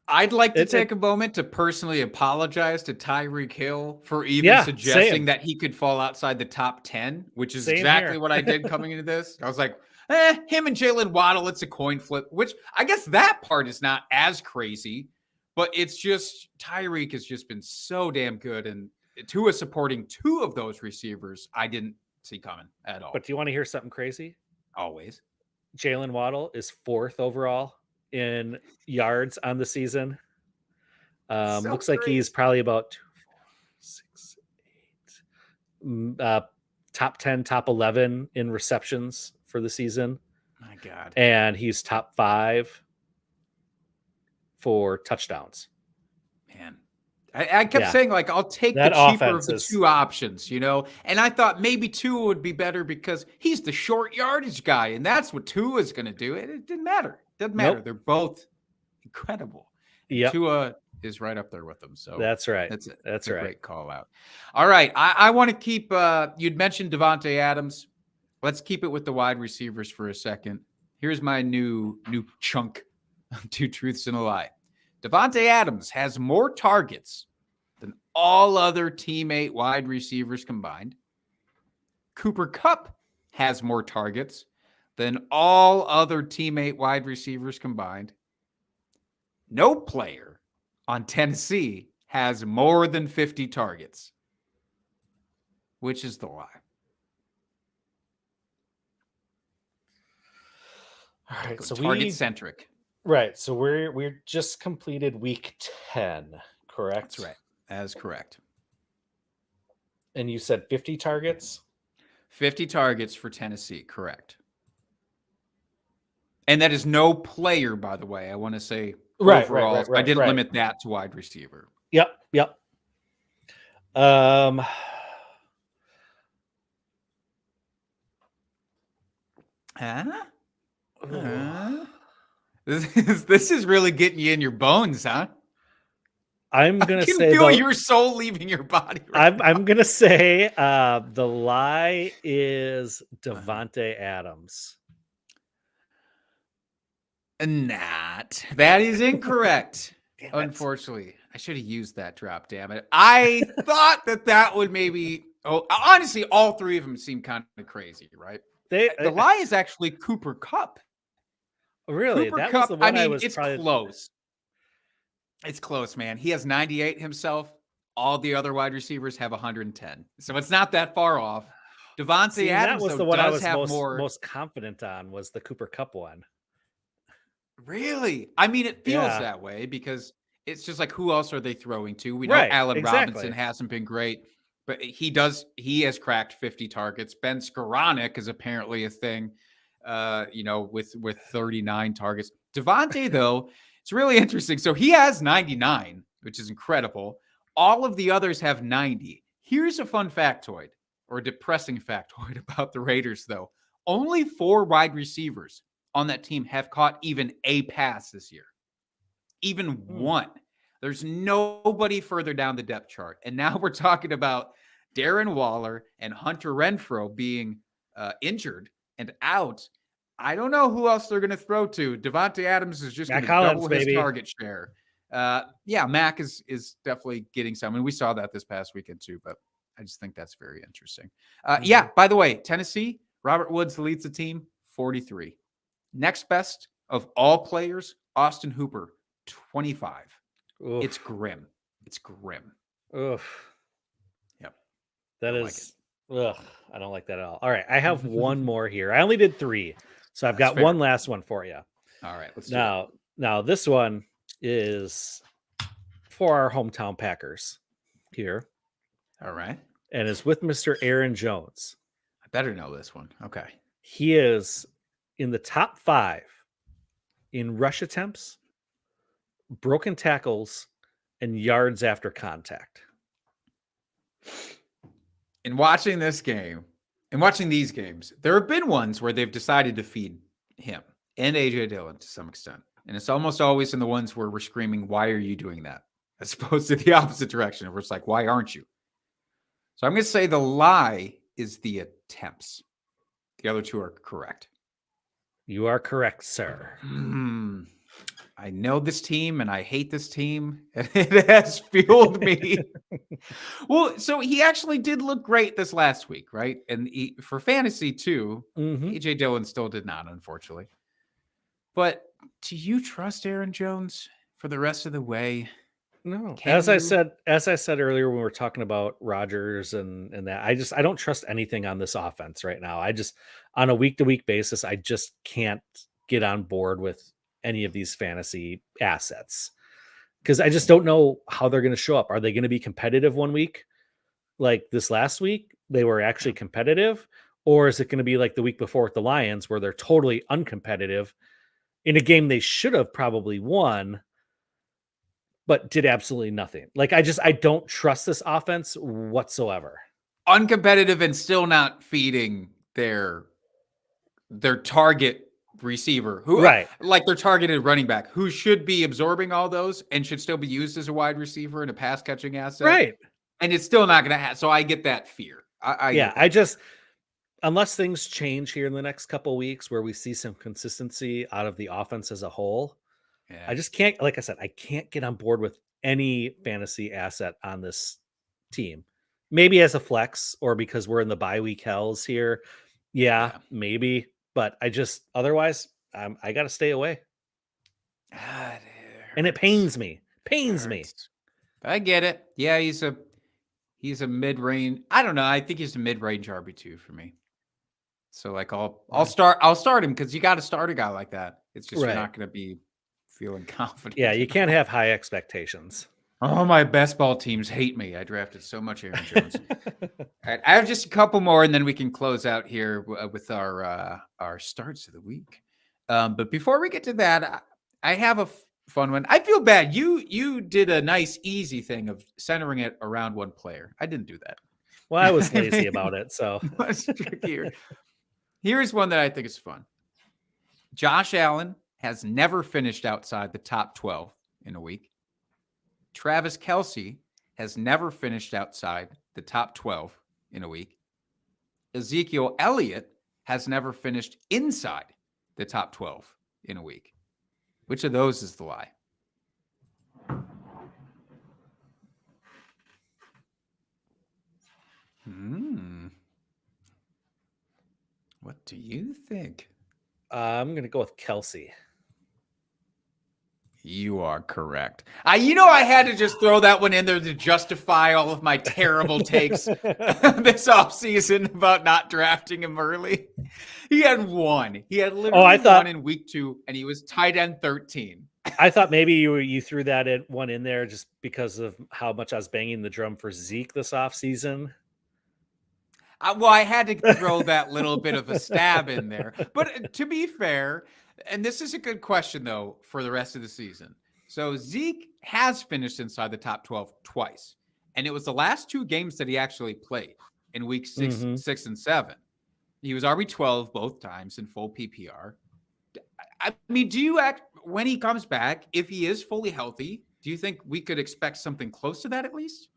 I'd like to take a moment to personally apologize to Tyreek Hill for even suggesting that he could fall outside the top 10, which is exactly what I did coming into this. I was like, him and Jalen Waddle, it's a coin flip, which I guess that part is not as crazy, but it's just Tyreek has just been so damn good. And Tua supporting 2 of those receivers, I didn't see coming at all. But do you want to hear something crazy? Always. Jalen Waddle is 4th overall in yards on the season. Looks like he's probably about 2, 4, 6, 8, top 10, top 11 in receptions for the season. My God. And he's top 5 for touchdowns. Man, I kept saying, like, I'll take that the cheaper of the is 2 options, and I thought maybe Tua would be better because he's the short yardage guy, and that's what Tua is going to do. It didn't matter. Doesn't matter. Nope. They're both incredible. Yep. Tua is right up there with them. So that's right. That's a great call out. All right. I want to keep, you'd mentioned Devontae Adams. Let's keep it with the wide receivers for a second. Here's my new chunk. 2 truths and a lie. Devontae Adams has more targets than all other teammate wide receivers combined. Cooper Kupp has more targets than all other teammate wide receivers combined. No player on Tennessee has more than 50 targets. Which is the lie? All right. So target centric. Right. So we're just completed week 10, correct? That's right. That is correct. And you said 50 targets? 50 targets for Tennessee, correct. And that is no player, by the way. I want to say overall. Right, I didn't limit that to wide receiver. Yep. This is really getting you in your bones, huh? I'm gonna I can say feel your soul leaving your body. Right I'm gonna say the lie is Devontae Adams. Not. That is incorrect. Unfortunately, I should have used that drop. Damn it! I thought that would maybe. Oh, honestly, all 3 of them seem kind of crazy, right? The lie is actually Cooper Kupp. Really? Cooper that Kupp, was the one it's close. It's close, man. He has 98 himself. All the other wide receivers have 110. So it's not that far off. Devontae Adams, that was the one I was most confident on, was the Cooper Kupp one. Really? I mean, it feels that way because it's just like, who else are they throwing to? We know Allen Robinson hasn't been great, but he has cracked 50 targets. Ben Skoranek is apparently a thing, with 39 targets. Devontae, though, it's really interesting. So he has 99, which is incredible. All of the others have 90. Here's a fun factoid, or a depressing factoid about the Raiders, though. Only 4 wide receivers on that team have caught even a pass this year. Even one. There's nobody further down the depth chart. And now we're talking about Darren Waller and Hunter Renfrow being injured and out. I don't know who else they're going to throw to. Devontae Adams is just going to double his target share. Mac is definitely getting some. And we saw that this past weekend too, but I just think that's very interesting. By the way, Tennessee, Robert Woods leads the team, 43. Next best of all players, Austin Hooper, 25. Oof. It's grim. It's grim. Oof. Yep. That Don't like is, ugh, I don't like that at all. All right, I have one more here. I only did 3, so I've got fair. one last one for you. All right, let's do it. Now this one is for our hometown Packers here, All right. and is with Mr. Aaron Jones. I better know this one. Okay. He is in the top 5 in rush attempts, broken tackles, and yards after contact. In watching this game and watching these games, there have been ones where they've decided to feed him and AJ Dillon to some extent. And it's almost always in the ones where we're screaming, why are you doing that? As opposed to the opposite direction, where it's like, why aren't you? So I'm going to say the lie is the attempts. The other 2 are correct. You are correct, sir. I know this team and I hate this team, and it has fueled me. Well, so he actually did look great this last week, right? And for fantasy too, AJ Dillon still did not, unfortunately. But do you trust Aaron Jones for the rest of the way? No, Can as I you? said earlier when we were talking about Rodgers and that, I don't trust anything on this offense right now. I just, on a week to week basis, I just can't get on board with any of these fantasy assets because I just don't know how they're going to show up. Are they going to be competitive one week like this last week? They were actually competitive, or is it going to be like the week before with the Lions where they're totally uncompetitive in a game they should have probably won, but did absolutely nothing? Like, I don't trust this offense whatsoever. Uncompetitive and still not feeding their target receiver, who Right. like their targeted running back, who should be absorbing all those and should still be used as a wide receiver and a pass catching asset. Right. And it's still not going to happen. So I get that fear. I just, unless things change here in the next couple of weeks where we see some consistency out of the offense as a whole, Yeah. I just can't, like I said, I can't get on board with any fantasy asset on this team. Maybe as a flex or because we're in the bye week hells here. Yeah. Maybe. But I just, otherwise, I got to stay away. And it pains me. Me. I get it. Yeah, he's a mid-range. I don't know. I think he's a mid-range RB2 for me. So like I'll start him because you got to start a guy like that. It's just you're not going to be feeling confident. Yeah, you can't have high expectations. Oh, my best ball teams hate me. I drafted so much Aaron Jones. All right, I have just a couple more, and then we can close out here with our starts of the week. But before we get to that, I have a fun one. I feel bad. You did a nice, easy thing of centering it around one player. I didn't do that. Well, I was lazy about it, so much trickier. Here's one that I think is fun. Josh Allen has never finished outside the top 12 in a week. Travis Kelce has never finished outside the top 12 in a week. Ezekiel Elliott has never finished inside the top 12 in a week. Which of those is the lie? What do you think? I'm going to go with Kelce. You are correct. I had to just throw that one in there to justify all of my terrible takes this offseason about not drafting him early. He had one. He had literally one in week 2, and he was tight end 13. I thought maybe you threw that one in there just because of how much I was banging the drum for Zeke this offseason. Well, I had to throw that little bit of a stab in there. But to be fair, and this is a good question, though, for the rest of the season. So Zeke has finished inside the top 12 twice. And it was the last 2 games that he actually played in week 6 and 7. He was RB12 both times in full PPR. I mean, when he comes back, if he is fully healthy, do you think we could expect something close to that at least?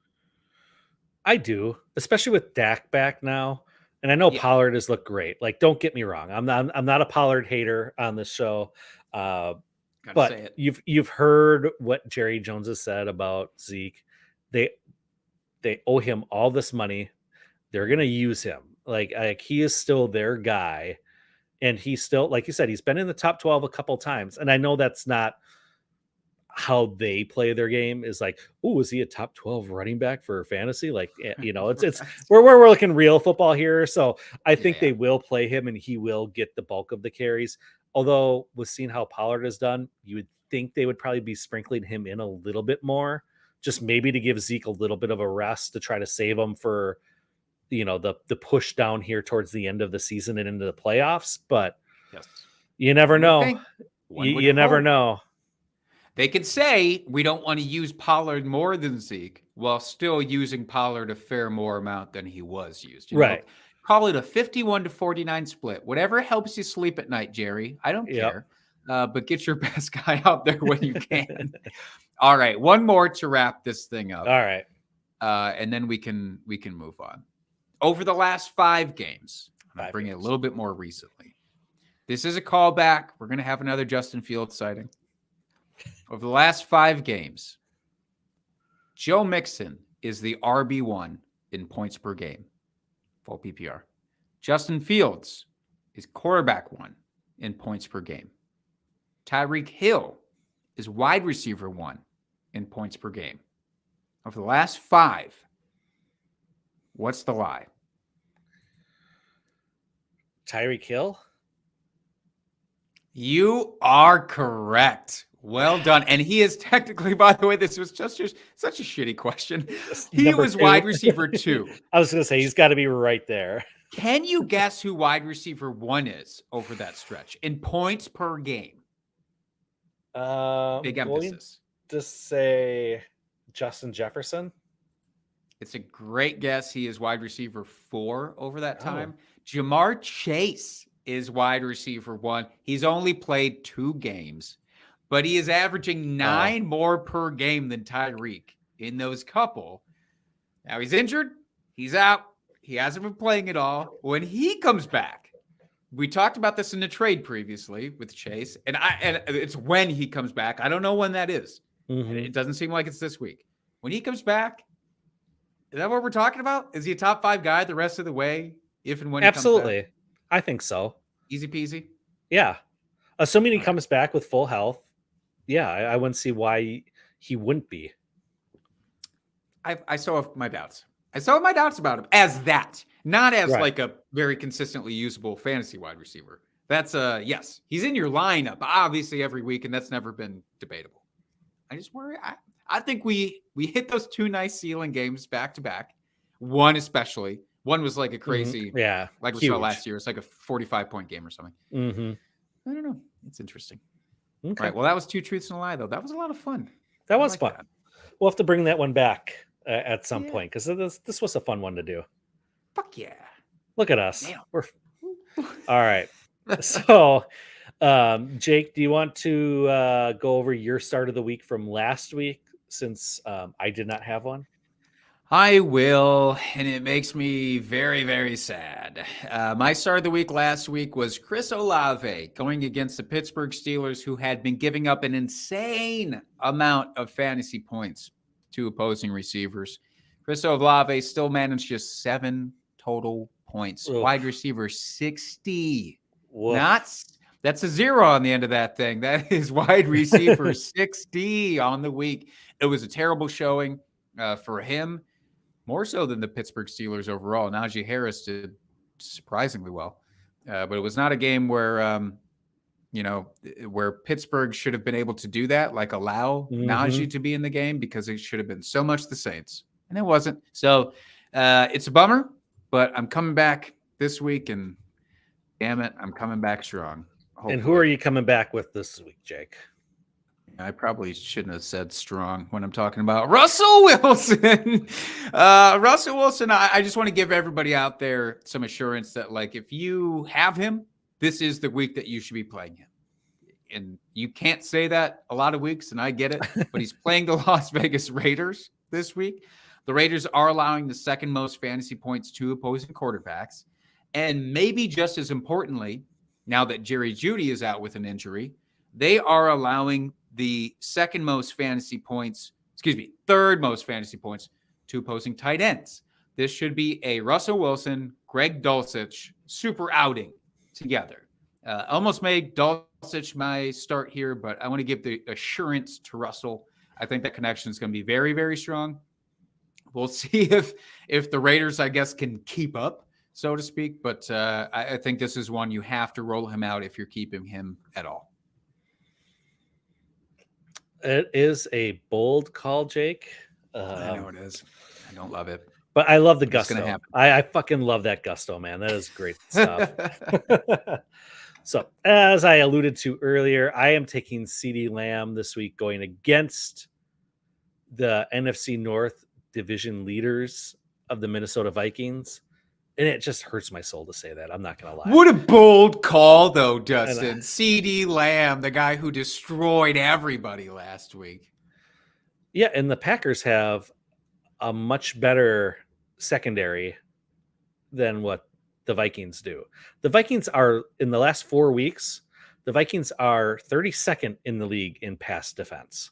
I do, especially with Dak back now. And I know Pollard has looked great. Like, don't get me wrong. I'm not a Pollard hater on this show. But you've heard what Jerry Jones has said about Zeke. They owe him all this money. They're going to use him. Like he is still their guy. And he's still, like you said, he's been in the top 12 a couple times. And I know that's not how they play their game is like, oh, is he a top 12 running back for fantasy? Like, it's we're looking real football here. So I think they will play him and he will get the bulk of the carries. Although with seeing how Pollard has done, you would think they would probably be sprinkling him in a little bit more, just maybe to give Zeke a little bit of a rest to try to save him for, the push down here towards the end of the season and into the playoffs. But you never know. You never know. They could say we don't want to use Pollard more than Zeke while still using Pollard a fair more amount than he was used. Right. Call it a 51-49 split. Whatever helps you sleep at night, Jerry. I don't care. But get your best guy out there when you can. All right. One more to wrap this thing up. All right. And then we can move on. Over the last 5 games, I'm going to bring it a little bit more recently. This is a callback. We're going to have another Justin Fields sighting. Over the last 5 games, Joe Mixon is the RB1 in points per game, full PPR. Justin Fields is quarterback 1 in points per game. Tyreek Hill is wide receiver 1 in points per game. Over the last 5, what's the lie? Tyreek Hill? You are correct. Well done. And he is technically, by the way, this was just such a shitty question. He was 2. Wide receiver 2. I was going to say, he's got to be right there. Can you guess who wide receiver 1 is over that stretch in points per game? Big emphasis. Just say Justin Jefferson. It's a great guess. He is wide receiver 4 over that time. Jamar Chase is wide receiver 1. He's only played 2 games. But he is averaging 9 more per game than Tyreek in those couple. Now he's injured. He's out. He hasn't been playing at all. When he comes back, we talked about this in the trade previously with Chase, and it's when he comes back. I don't know when that is. Mm-hmm. It doesn't seem like it's this week. When he comes back, is that what we're talking about? Is he a top 5 guy the rest of the way? If and when he comes back? I think so. Easy peasy. Yeah. Assuming he comes back with full health. Yeah, I wouldn't see why he wouldn't be. I still have my doubts. About him as that, not as like a very consistently usable fantasy wide receiver. That's yes, he's in your lineup obviously every week, and that's never been debatable. I just worry. I think we hit those 2 nice ceiling games back to back. One especially. One was like a crazy, like we saw last year. It's like a 45-point game or something. I don't know. It's interesting. Okay. Right. Well, that was 2 truths and a lie, though. That was a lot of fun. That was fun. We'll have to bring that one back at some point because this was a fun one to do. Fuck yeah. Look at us. Damn. We're all right. So, Jake, do you want to go over your start of the week from last week since I did not have one? I will, and it makes me very, very sad. My start of the week last week was Chris Olave going against the Pittsburgh Steelers, who had been giving up an insane amount of fantasy points to opposing receivers. Chris Olave still managed just 7 total points. Oof. Wide receiver 60. That's a 0 on the end of that thing. That is wide receiver 60 on the week. It was a terrible showing for him. More so than the Pittsburgh Steelers overall. Najee Harris did surprisingly well. But it was not a game where, where Pittsburgh should have been able to do that, like allow Najee to be in the game, because it should have been so much the Saints. And it wasn't. So it's a bummer, but I'm coming back this week, and damn it, I'm coming back strong. Hopefully. And who are you coming back with this week, Jake? I probably shouldn't have said strong when I'm talking about Russell Wilson. Russell Wilson, I just want to give everybody out there some assurance that, like, if you have him, this is the week that you should be playing him. And you can't say that a lot of weeks, and I get it, but he's playing the Las Vegas Raiders this week. The Raiders are allowing the 2nd most fantasy points to opposing quarterbacks. And maybe just as importantly, now that Jerry Jeudy is out with an injury, they are allowing the 2nd most fantasy points, 3rd most fantasy points to opposing tight ends. This should be a Russell Wilson, Greg Dulcich super outing together. Almost made Dulcich Dulcich my start here, but I want to give the assurance to Russell. I think that connection is going to be very, very strong. We'll see if the Raiders, I guess, can keep up, so to speak. But I think this is one you have to roll him out if you're keeping him at all. It is a bold call, Jake. I know it is. I don't love it. But I love the It's gusto. gonna happen. I fucking love that gusto, man. That is great stuff. So, as I alluded to earlier, I am taking CeeDee Lamb this week going against the NFC North division leaders of the Minnesota Vikings. And it just hurts my soul to say that. I'm not going to lie. What a bold call, though, Dustin. CeeDee Lamb, the guy who destroyed everybody last week. Yeah, and the Packers have a much better secondary than what the Vikings do. The Vikings are, in the last 4 weeks, the Vikings are 32nd in the league in pass defense,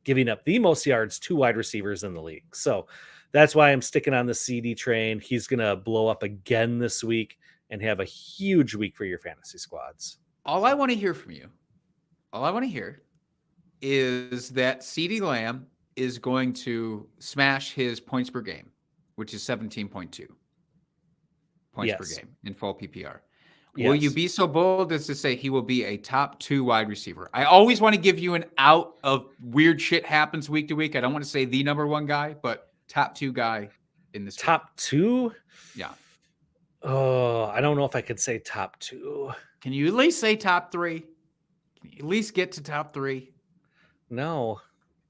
giving up the most yards to wide receivers in the league. So that's why I'm sticking on the CeeDee train. He's going to blow up again this week and have a huge week for your fantasy squads. All I want to hear from you, is that CeeDee Lamb is going to smash his points per game, which is 17.2 points per game in full PPR. Will you be so bold as to say he will be a top 2 wide receiver? I always want to give you an out of weird shit happens week to week. I don't want to say the number 1 guy, but top 2 guy in this. Top 2? Yeah. Oh, I don't know if I could say top 2. Can you at least say top 3? Can you at least get to top 3? No.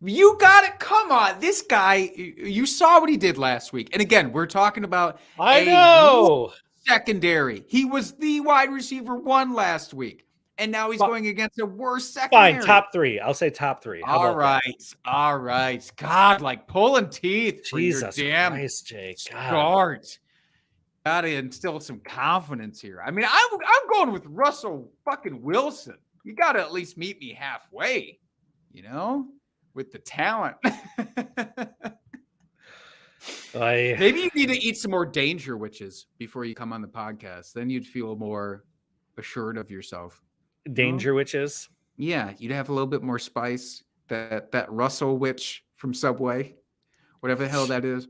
You got it. Come on. This guy, you saw what he did last week. And again, we're talking about I know. Secondary. He was the wide receiver 1 last week. And now he's going against a worse secondary. Fine, top 3. I'll say top 3. All right. God, like pulling teeth for Jesus your damn Christ, Jake. start. Gotta instill some confidence here. I mean, I'm going with Russell fucking Wilson. You gotta at least meet me halfway, with the talent. Maybe you need to eat some more danger witches before you come on the podcast. Then you'd feel more assured of yourself. Danger witches? Yeah, you'd have a little bit more spice. That Russell witch from Subway, whatever the hell that is.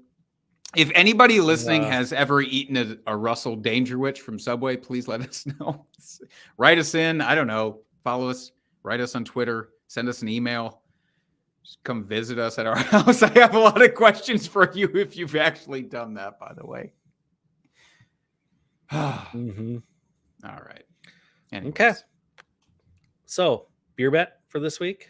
If anybody listening has ever eaten a Russell Danger Witch from Subway, please let us know. Write us in. I don't know. Follow us. Write us on Twitter. Send us an email. Just come visit us at our house. I have a lot of questions for you if you've actually done that, by the way. Mm-hmm. All right. Anyways. Okay. So, beer bet for this week,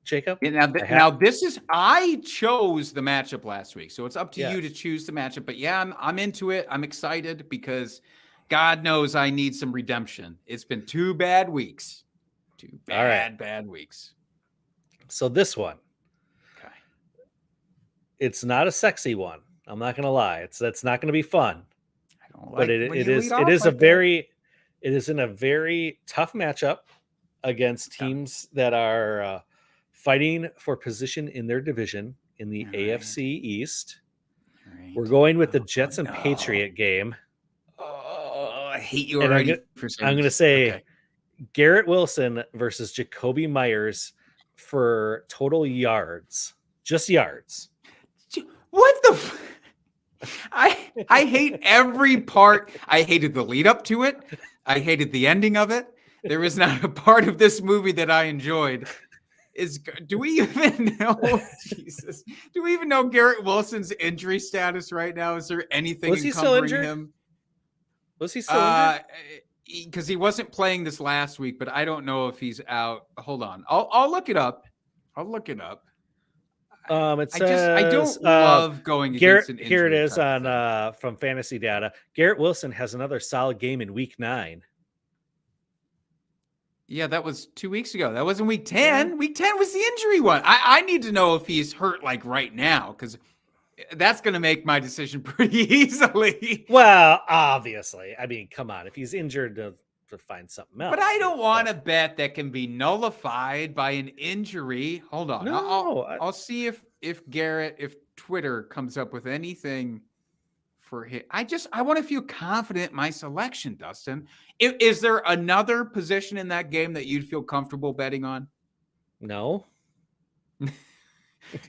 Jacob? Yeah, now this is, I chose the matchup last week, so it's up to you to choose the matchup. But yeah, I'm into it. I'm excited because God knows I need some redemption. It's been 2 bad weeks. 2 bad weeks. So this one, it's not a sexy one. I'm not gonna lie. That's not gonna be fun. I don't like, but it is in a very tough matchup against teams that are fighting for position in their division in the AFC East. We're going with the Jets and Patriot game. Oh, I hate you already. I'm going to say Garrett Wilson versus Jacoby Myers for total yards. Just yards. What the I hate every part. I hated the lead up to it. I hated the ending of it. There is not a part of this movie that I enjoyed. Do we even know? Jesus, do we even know Garrett Wilson's injury status right now? Is there anything encumbering him? Was he still injured? Because he wasn't playing this last week, but I don't know if he's out. Hold on, I'll look it up. It says, I don't love going against an injury. Here it is on from Fantasy Data. Garrett Wilson has another solid game in Week 9. Yeah, that was 2 weeks ago. That wasn't Week 10. Week 10 was the injury one. I need to know if he's hurt like right now, because that's going to make my decision pretty easily. Well, obviously. I mean, come on. If he's injured, to find something else. But I don't want to bet that can be nullified by an injury. Hold on. No, I'll see if Garrett, if Twitter comes up with anything for him. I want to feel confident in my selection, Dustin. Is there another position in that game that you'd feel comfortable betting on? No.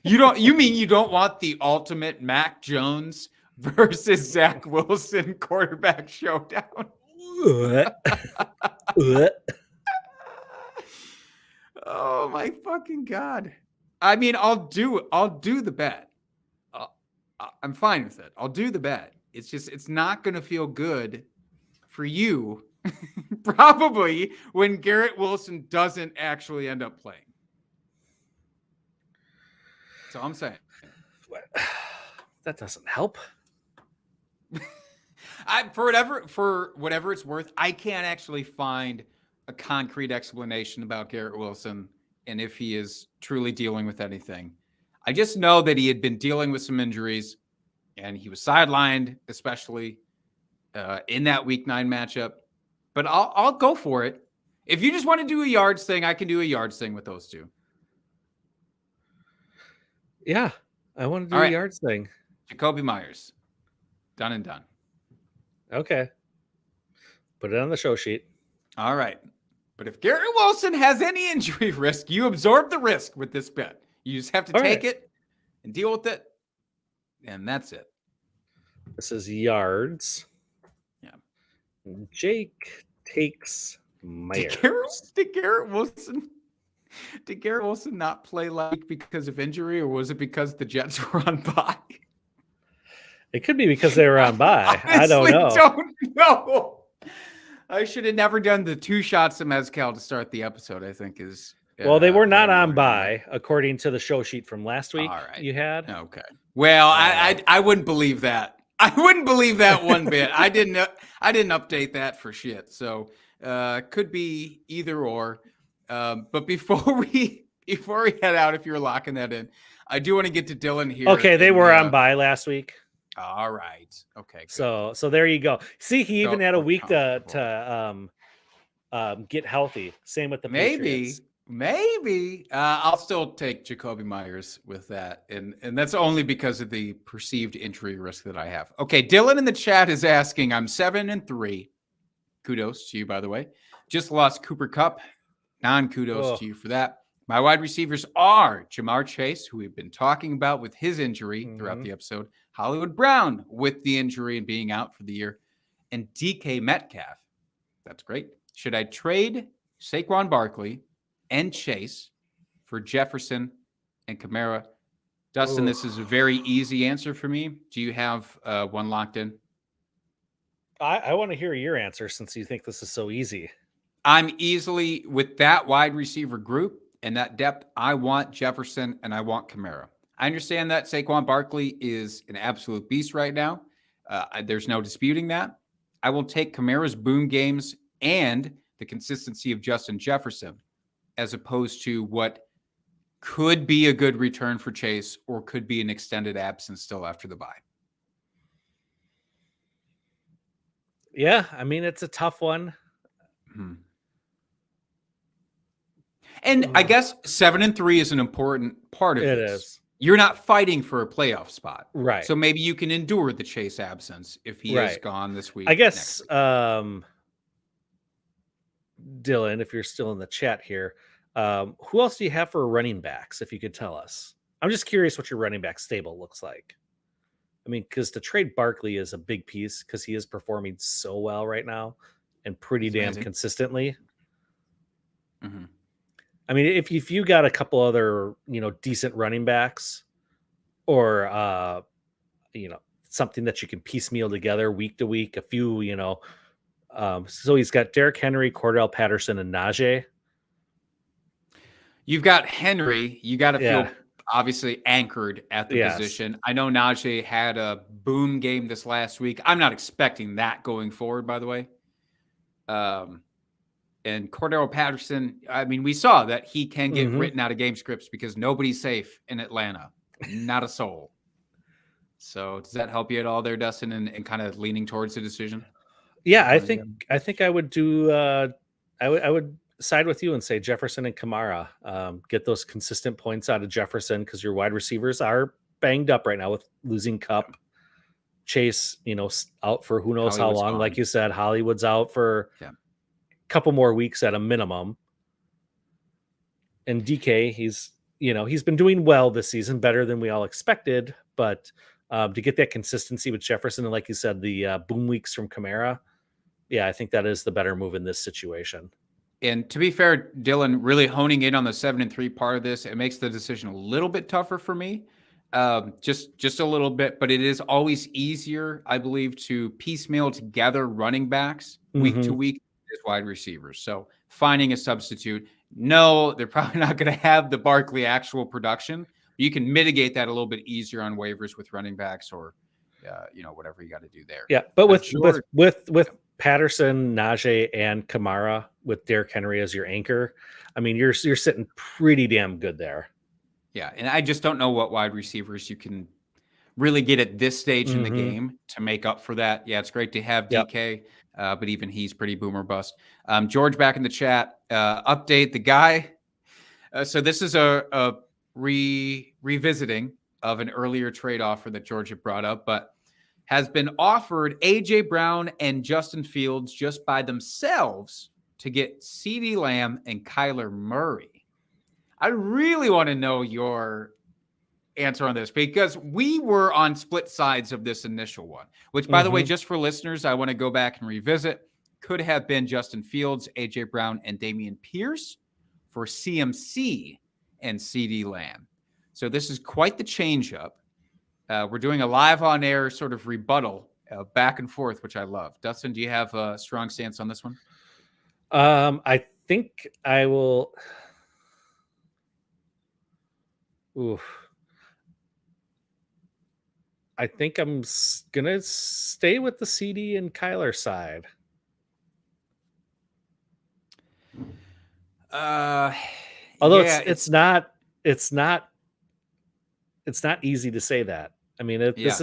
You mean you don't want the ultimate Mac Jones versus Zach Wilson quarterback showdown? Oh my fucking God. I mean, I'll do the bet. I'm fine with it. I'll do the bet. It's just, it's not going to feel good for you probably when Garrett Wilson doesn't actually end up playing. So I'm saying that doesn't help. For whatever it's worth, I can't actually find a concrete explanation about Garrett Wilson and if he is truly dealing with anything. I just know that he had been dealing with some injuries and he was sidelined, especially in that Week 9 matchup. But I'll go for it. If you just want to do a yards thing, I can do a yards thing with those two. Yeah, I want to do All a right. yards thing. Jacoby Myers. Done and done. Okay. Put it on the show sheet. All right. But if Garrett Wilson has any injury risk, you absorb the risk with this bet. You just have to take it and deal with it. And that's it. This is yards. Yeah. Jake takes Myers. Did Garrett Wilson not play like because of injury, or was it because the Jets were on bye? It could be because they were on bye. I don't Honestly, know. Don't know. I should have never done the 2 shots of mezcal to start the episode, I think is. Well, they were not on bye, according to the show sheet from last week. All right. You had. Okay. Well, I wouldn't believe that. I wouldn't believe that one bit. I didn't update that for shit. So could be either or. But before we head out, if you're locking that in, I do want to get to Dylan here. Okay, they were on bye last week. All right. Okay. Good. So there you go. See, he even had a week to get healthy. Same with the Patriots. Maybe I'll still take Jacoby Myers with that, and that's only because of the perceived injury risk that I have. Okay, Dylan in the chat is asking, I'm 7-3. Kudos to you, by the way. Just lost Cooper Kupp. Non-kudos to you for that. My wide receivers are Jamar Chase, who we've been talking about with his injury throughout the episode, Hollywood Brown with the injury and being out for the year, and DK Metcalf. That's great. Should I trade Saquon Barkley and Chase for Jefferson and Kamara? Dustin, this is a very easy answer for me. Do you have one locked in? I want to hear your answer since you think this is so easy. I'm easily, with that wide receiver group and that depth, I want Jefferson and I want Kamara. I understand that Saquon Barkley is an absolute beast right now. There's no disputing that. I will take Kamara's boom games and the consistency of Justin Jefferson as opposed to what could be a good return for Chase or could be an extended absence still after the bye. Yeah, I mean, it's a tough one. And I guess 7-3 is an important part of it. This. It is. You're not fighting for a playoff spot. Right. So maybe you can endure the Chase absence if he is gone this week. I guess, Dylan, if you're still in the chat here, who else do you have for running backs, if you could tell us? I'm just curious what your running back stable looks like. I mean, because to trade Barkley is a big piece because he is performing so well right now and pretty damn consistently. Mm-hmm. I mean, if you got a couple other, decent running backs or, something that you can piecemeal together week to week, a few, so he's got Derrick Henry, Cordell Patterson, and Najee. You've got Henry. You got to feel obviously anchored at the position. I know Najee had a boom game this last week. I'm not expecting that going forward, by the way. And Cordell Patterson, I mean, we saw that he can get written out of game scripts because nobody's safe in Atlanta. Not a soul. So does that help you at all there, Dustin, and kind of leaning towards the decision? Yeah, I think I would do I would side with you and say Jefferson and Kamara. Get those consistent points out of Jefferson because your wide receivers are banged up right now with losing Kupp. Chase, out for who knows Hollywood's how long. gone. Like you said, Hollywood's out for Yeah. a couple more weeks at a minimum. And DK, he's been doing well this season, better than we all expected. But to get that consistency with Jefferson and, like you said, the boom weeks from Kamara, I think that is the better move in this situation. And to be fair, Dylan, really honing in on the 7-3 part of this, it makes the decision a little bit tougher for me. Just a little bit, but it is always easier, I believe, to piecemeal together running backs week to week as wide receivers. So finding a substitute, no, they're probably not going to have the Barkley actual production. You can mitigate that a little bit easier on waivers with running backs or, whatever you got to do there. Yeah, but with Patterson, Najee, and Kamara, with Derrick Henry as your anchor, I mean, you're sitting pretty damn good there. Yeah, and I just don't know what wide receivers you can really get at this stage in the game to make up for that. Yeah, it's great to have DK, but even he's pretty boomer bust. George back in the chat. Update the guy. So this is a revisiting of an earlier trade offer that George had brought up, but has been offered AJ Brown and Justin Fields just by themselves to get CeeDee Lamb and Kyler Murray. I really want to know your answer on this because we were on split sides of this initial one, which, by the way, just for listeners, I want to go back and revisit. Could have been Justin Fields, AJ Brown, and Dameon Pierce for CMC and CeeDee Lamb. So this is quite the change up. We're doing a live on air sort of rebuttal back and forth, which I love. Dustin, do you have a strong stance on this one? I think I will. Oof. I think I'm gonna stay with the CD and Kyler side. Although it's not easy to say that. I mean, it's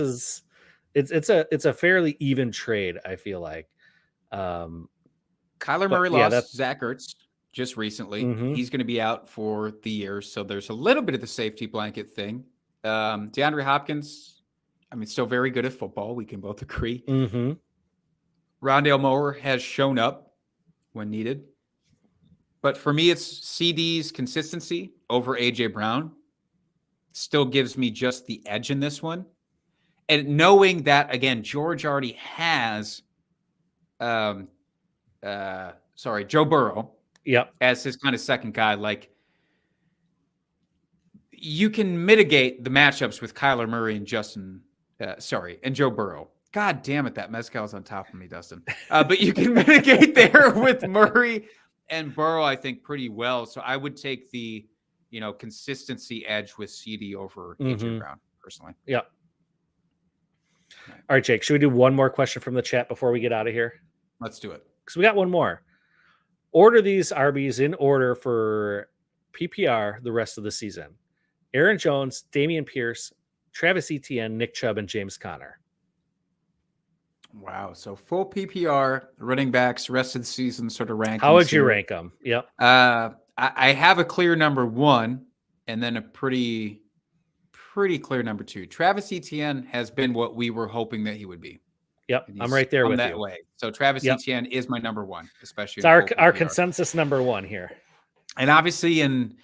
a fairly even trade. I feel like Kyler Murray lost Zach Ertz just recently. He's going to be out for the year, so there's a little bit of the safety blanket thing. DeAndre Hopkins, I mean, still very good at football. We can both agree. Rondale Moore has shown up when needed. But for me, it's CD's consistency over AJ Brown. Still gives me just the edge in this one. And knowing that, again, George already has Joe Burrow as his kind of second guy. Like, you can mitigate the matchups with Kyler Murray and and Joe Burrow. God damn it, that mezcal's on top of me, Dustin. But you can mitigate there with Murray and Burrow, I think, pretty well. So I would take the, consistency edge with CD over AJ Brown, personally. Yeah. All right, Jake, should we do one more question from the chat before we get out of here? Let's do it. Because we got one more. Order these RBs in order for PPR the rest of the season. Aaron Jones, Dameon Pierce, Travis Etienne, Nick Chubb, and James Conner. Wow. So full PPR, running backs, rest of the season sort of rankings. How would you rank them? Yep. I have a clear number one and then a pretty clear number two. Travis Etienne has been what we were hoping that he would be. Yep. I'm right there with that you. Way. So Travis Etienne is my number one, especially. It's our consensus number one here. And obviously in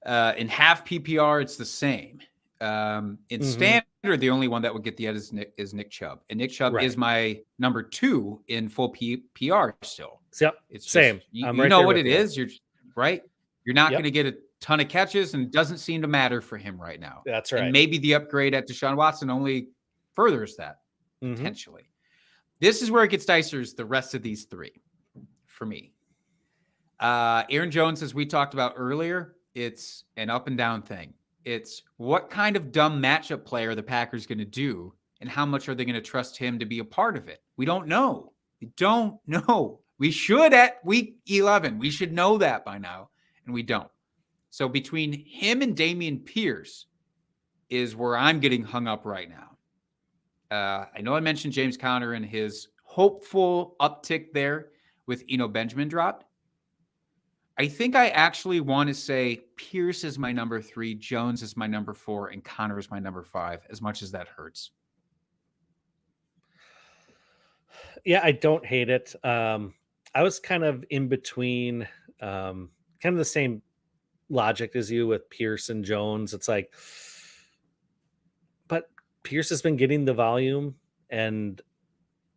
half PPR, it's the same. In standard, the only one that would get the edge is Nick Chubb. And Nick Chubb is my number two in full PPR still. Yep. It's same. Just, you know what it is. You're right. You're not going to get a ton of catches, and it doesn't seem to matter for him right now. That's right. And maybe the upgrade at Deshaun Watson only furthers that potentially. This is where it gets dicier is the rest of these three for me. Aaron Jones, as we talked about earlier, it's an up and down thing. It's what kind of dumb matchup player the Packers going to do and how much are they going to trust him to be a part of it? We don't know. We don't know. We should at week 11. We should know that by now, and we don't. So between him and Dameon Pierce is where I'm getting hung up right now. I know I mentioned James Conner and his hopeful uptick there with Eno Benjamin dropped. I think I actually want to say Pierce is my number 3, Jones is my number 4, and Conner is my number 5, as much as that hurts. Yeah, I don't hate it. I was kind of in between, kind of the same logic as you with Pierce and Jones. It's like, but Pierce has been getting the volume, and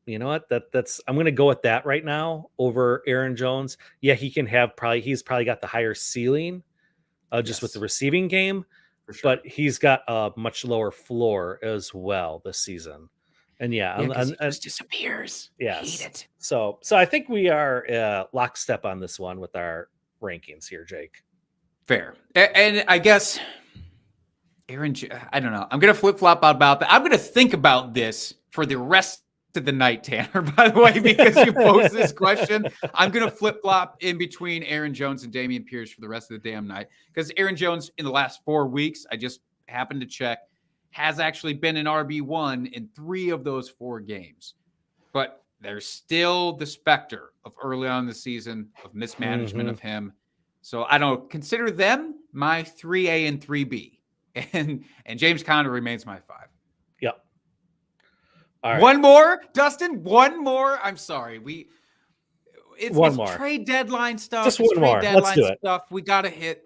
you know what? That's I'm going to go with that right now over Aaron Jones. Yeah, he's probably got the higher ceiling, just with the Yes, receiving game, for sure. but he's got a much lower floor as well this season. And yeah, Yeah, because he and just disappears. I hate yes. it. So I think we are lockstep on this one with our rankings here, Jake. Fair. And I guess I don't know. I'm going to flip flop about that. I'm going to think about this for the rest of the night, Tanner, by the way, because you posed this question. I'm going to flip flop in between Aaron Jones and Dameon Pierce for the rest of the damn night. Because Aaron Jones, in the last 4 weeks, I just happened to check, has actually been an RB1 in 3 of those 4 games. But there's still the specter of early on in the season of mismanagement of him. So I don't consider them my 3A and 3B. And James Conner remains my 5. Yep. All right. One more, Dustin. One more. I'm sorry. It's more. Trade deadline stuff. Just it's one trade more. Let's deadline do it. Stuff. We gotta hit.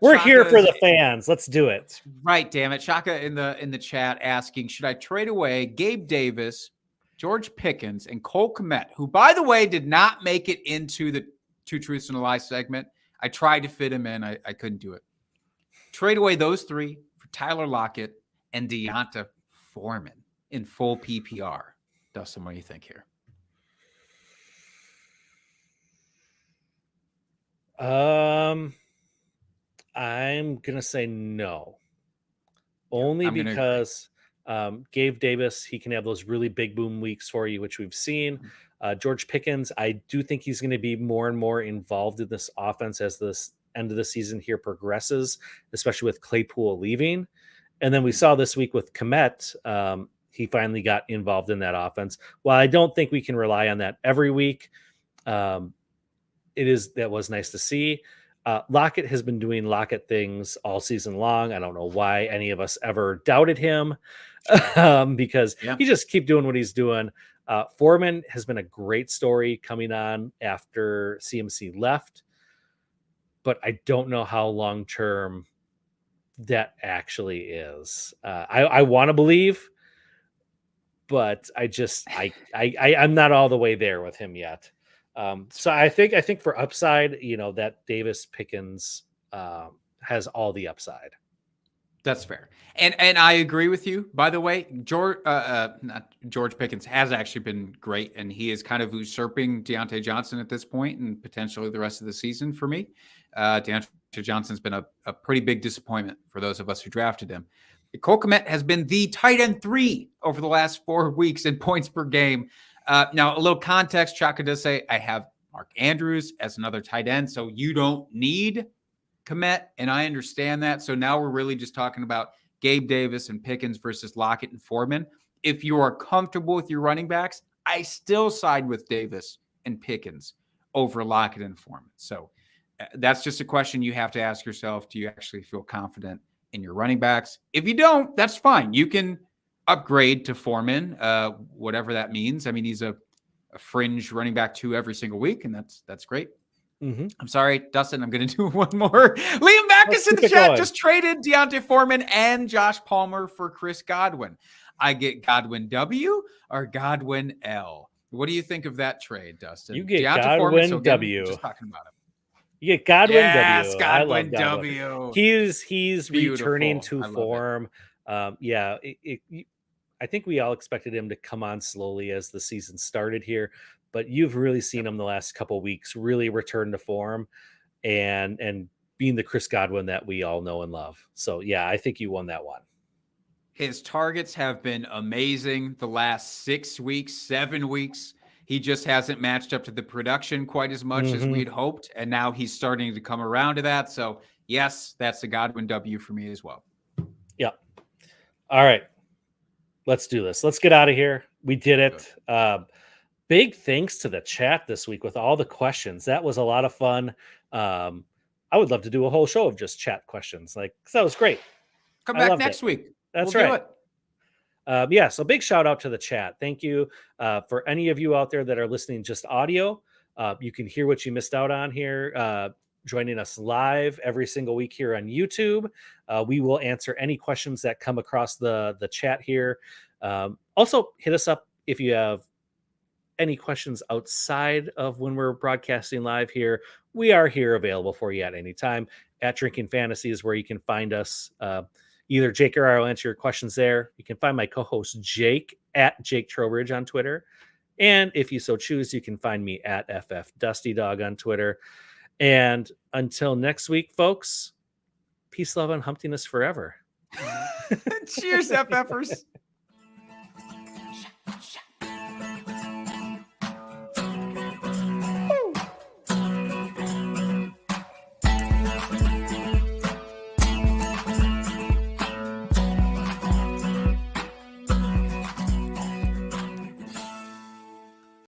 We're here Shaka for the is- fans. Let's do it. Right, damn it. Shaka in the chat asking, should I trade away Gabe Davis, George Pickens, and Cole Kmet, who, by the way, did not make it into the Two Truths and a Lie segment. I tried to fit him in. I couldn't do it. Trade away those 3 for Tyler Lockett and Deonta Foreman in full PPR. Dustin, what do you think here? I'm gonna say no. Only because Gabe Davis, he can have those really big boom weeks for you, which we've seen. George Pickens, I do think he's going to be more and more involved in this offense as this end of the season here progresses, especially with Claypool leaving. And then we saw this week with Kmet, he finally got involved in that offense. While I don't think we can rely on that every week, that was nice to see. Lockett has been doing Lockett things all season long. I don't know why any of us ever doubted him because he just keep doing what he's doing. Foreman has been a great story coming on after CMC left, but I don't know how long-term that actually is. I want to believe, but I'm not all the way there with him yet. So I think for upside, that Davis Pickens has all the upside. That's fair. And I agree with you. By the way, George Pickens has actually been great, and he is kind of usurping Deontay Johnson at this point and potentially the rest of the season for me. Deontay Johnson's been a pretty big disappointment for those of us who drafted him. Cole Kmet has been the tight end 3 over the last 4 weeks in points per game. Now, a little context, Chaka does say, I have Mark Andrews as another tight end, so you don't need Kmet, and I understand that. So now we're really just talking about Gabe Davis and Pickens versus Lockett and Foreman. If you are comfortable with your running backs, I still side with Davis and Pickens over Lockett and Foreman. So that's just a question you have to ask yourself. Do you actually feel confident in your running backs? If you don't, that's fine. You can upgrade to Foreman, whatever that means. I mean, he's a fringe running back 2 every single week, and that's great. Mm-hmm. I'm sorry, Dustin, I'm going to do one more. Liam Backus in the chat just traded Deontay Foreman and Josh Palmer for Chris Godwin. I get Godwin W or Godwin L. What do you think of that trade, Dustin? You get Deontay Godwin Foreman, so again, W. Just talking about him. You get Godwin W. Godwin I love Godwin. W. He's Beautiful. returning to I love form. I think we all expected him to come on slowly as the season started here, but you've really seen him the last couple of weeks really return to form and being the Chris Godwin that we all know and love. So yeah, I think you won that one. His targets have been amazing the last 6 weeks, 7 weeks. He just hasn't matched up to the production quite as much as we'd hoped. And now he's starting to come around to that. So yes, that's a Godwin W for me as well. Yeah. All right. Let's do this. Let's get out of here. We did it. Big thanks to the chat this week with all the questions. That was a lot of fun. I would love to do a whole show of just chat questions. Cause that was great. Come back next week. That's we'll right. Yeah, so big shout out to the chat. Thank you for any of you out there that are listening just audio. You can hear what you missed out on here. Joining us live every single week here on YouTube. We will answer any questions that come across the chat here. Also, hit us up if you have any questions outside of when we're broadcasting live here. We are here available for you at any time. At Drinking Fantasy is where you can find us. Either Jake or I will answer your questions there. You can find my co-host Jake at Jake Trowbridge on Twitter. And if you so choose, you can find me at FF Dusty Dog on Twitter. And until next week, folks, peace, love, and humptiness forever. Cheers, FFers.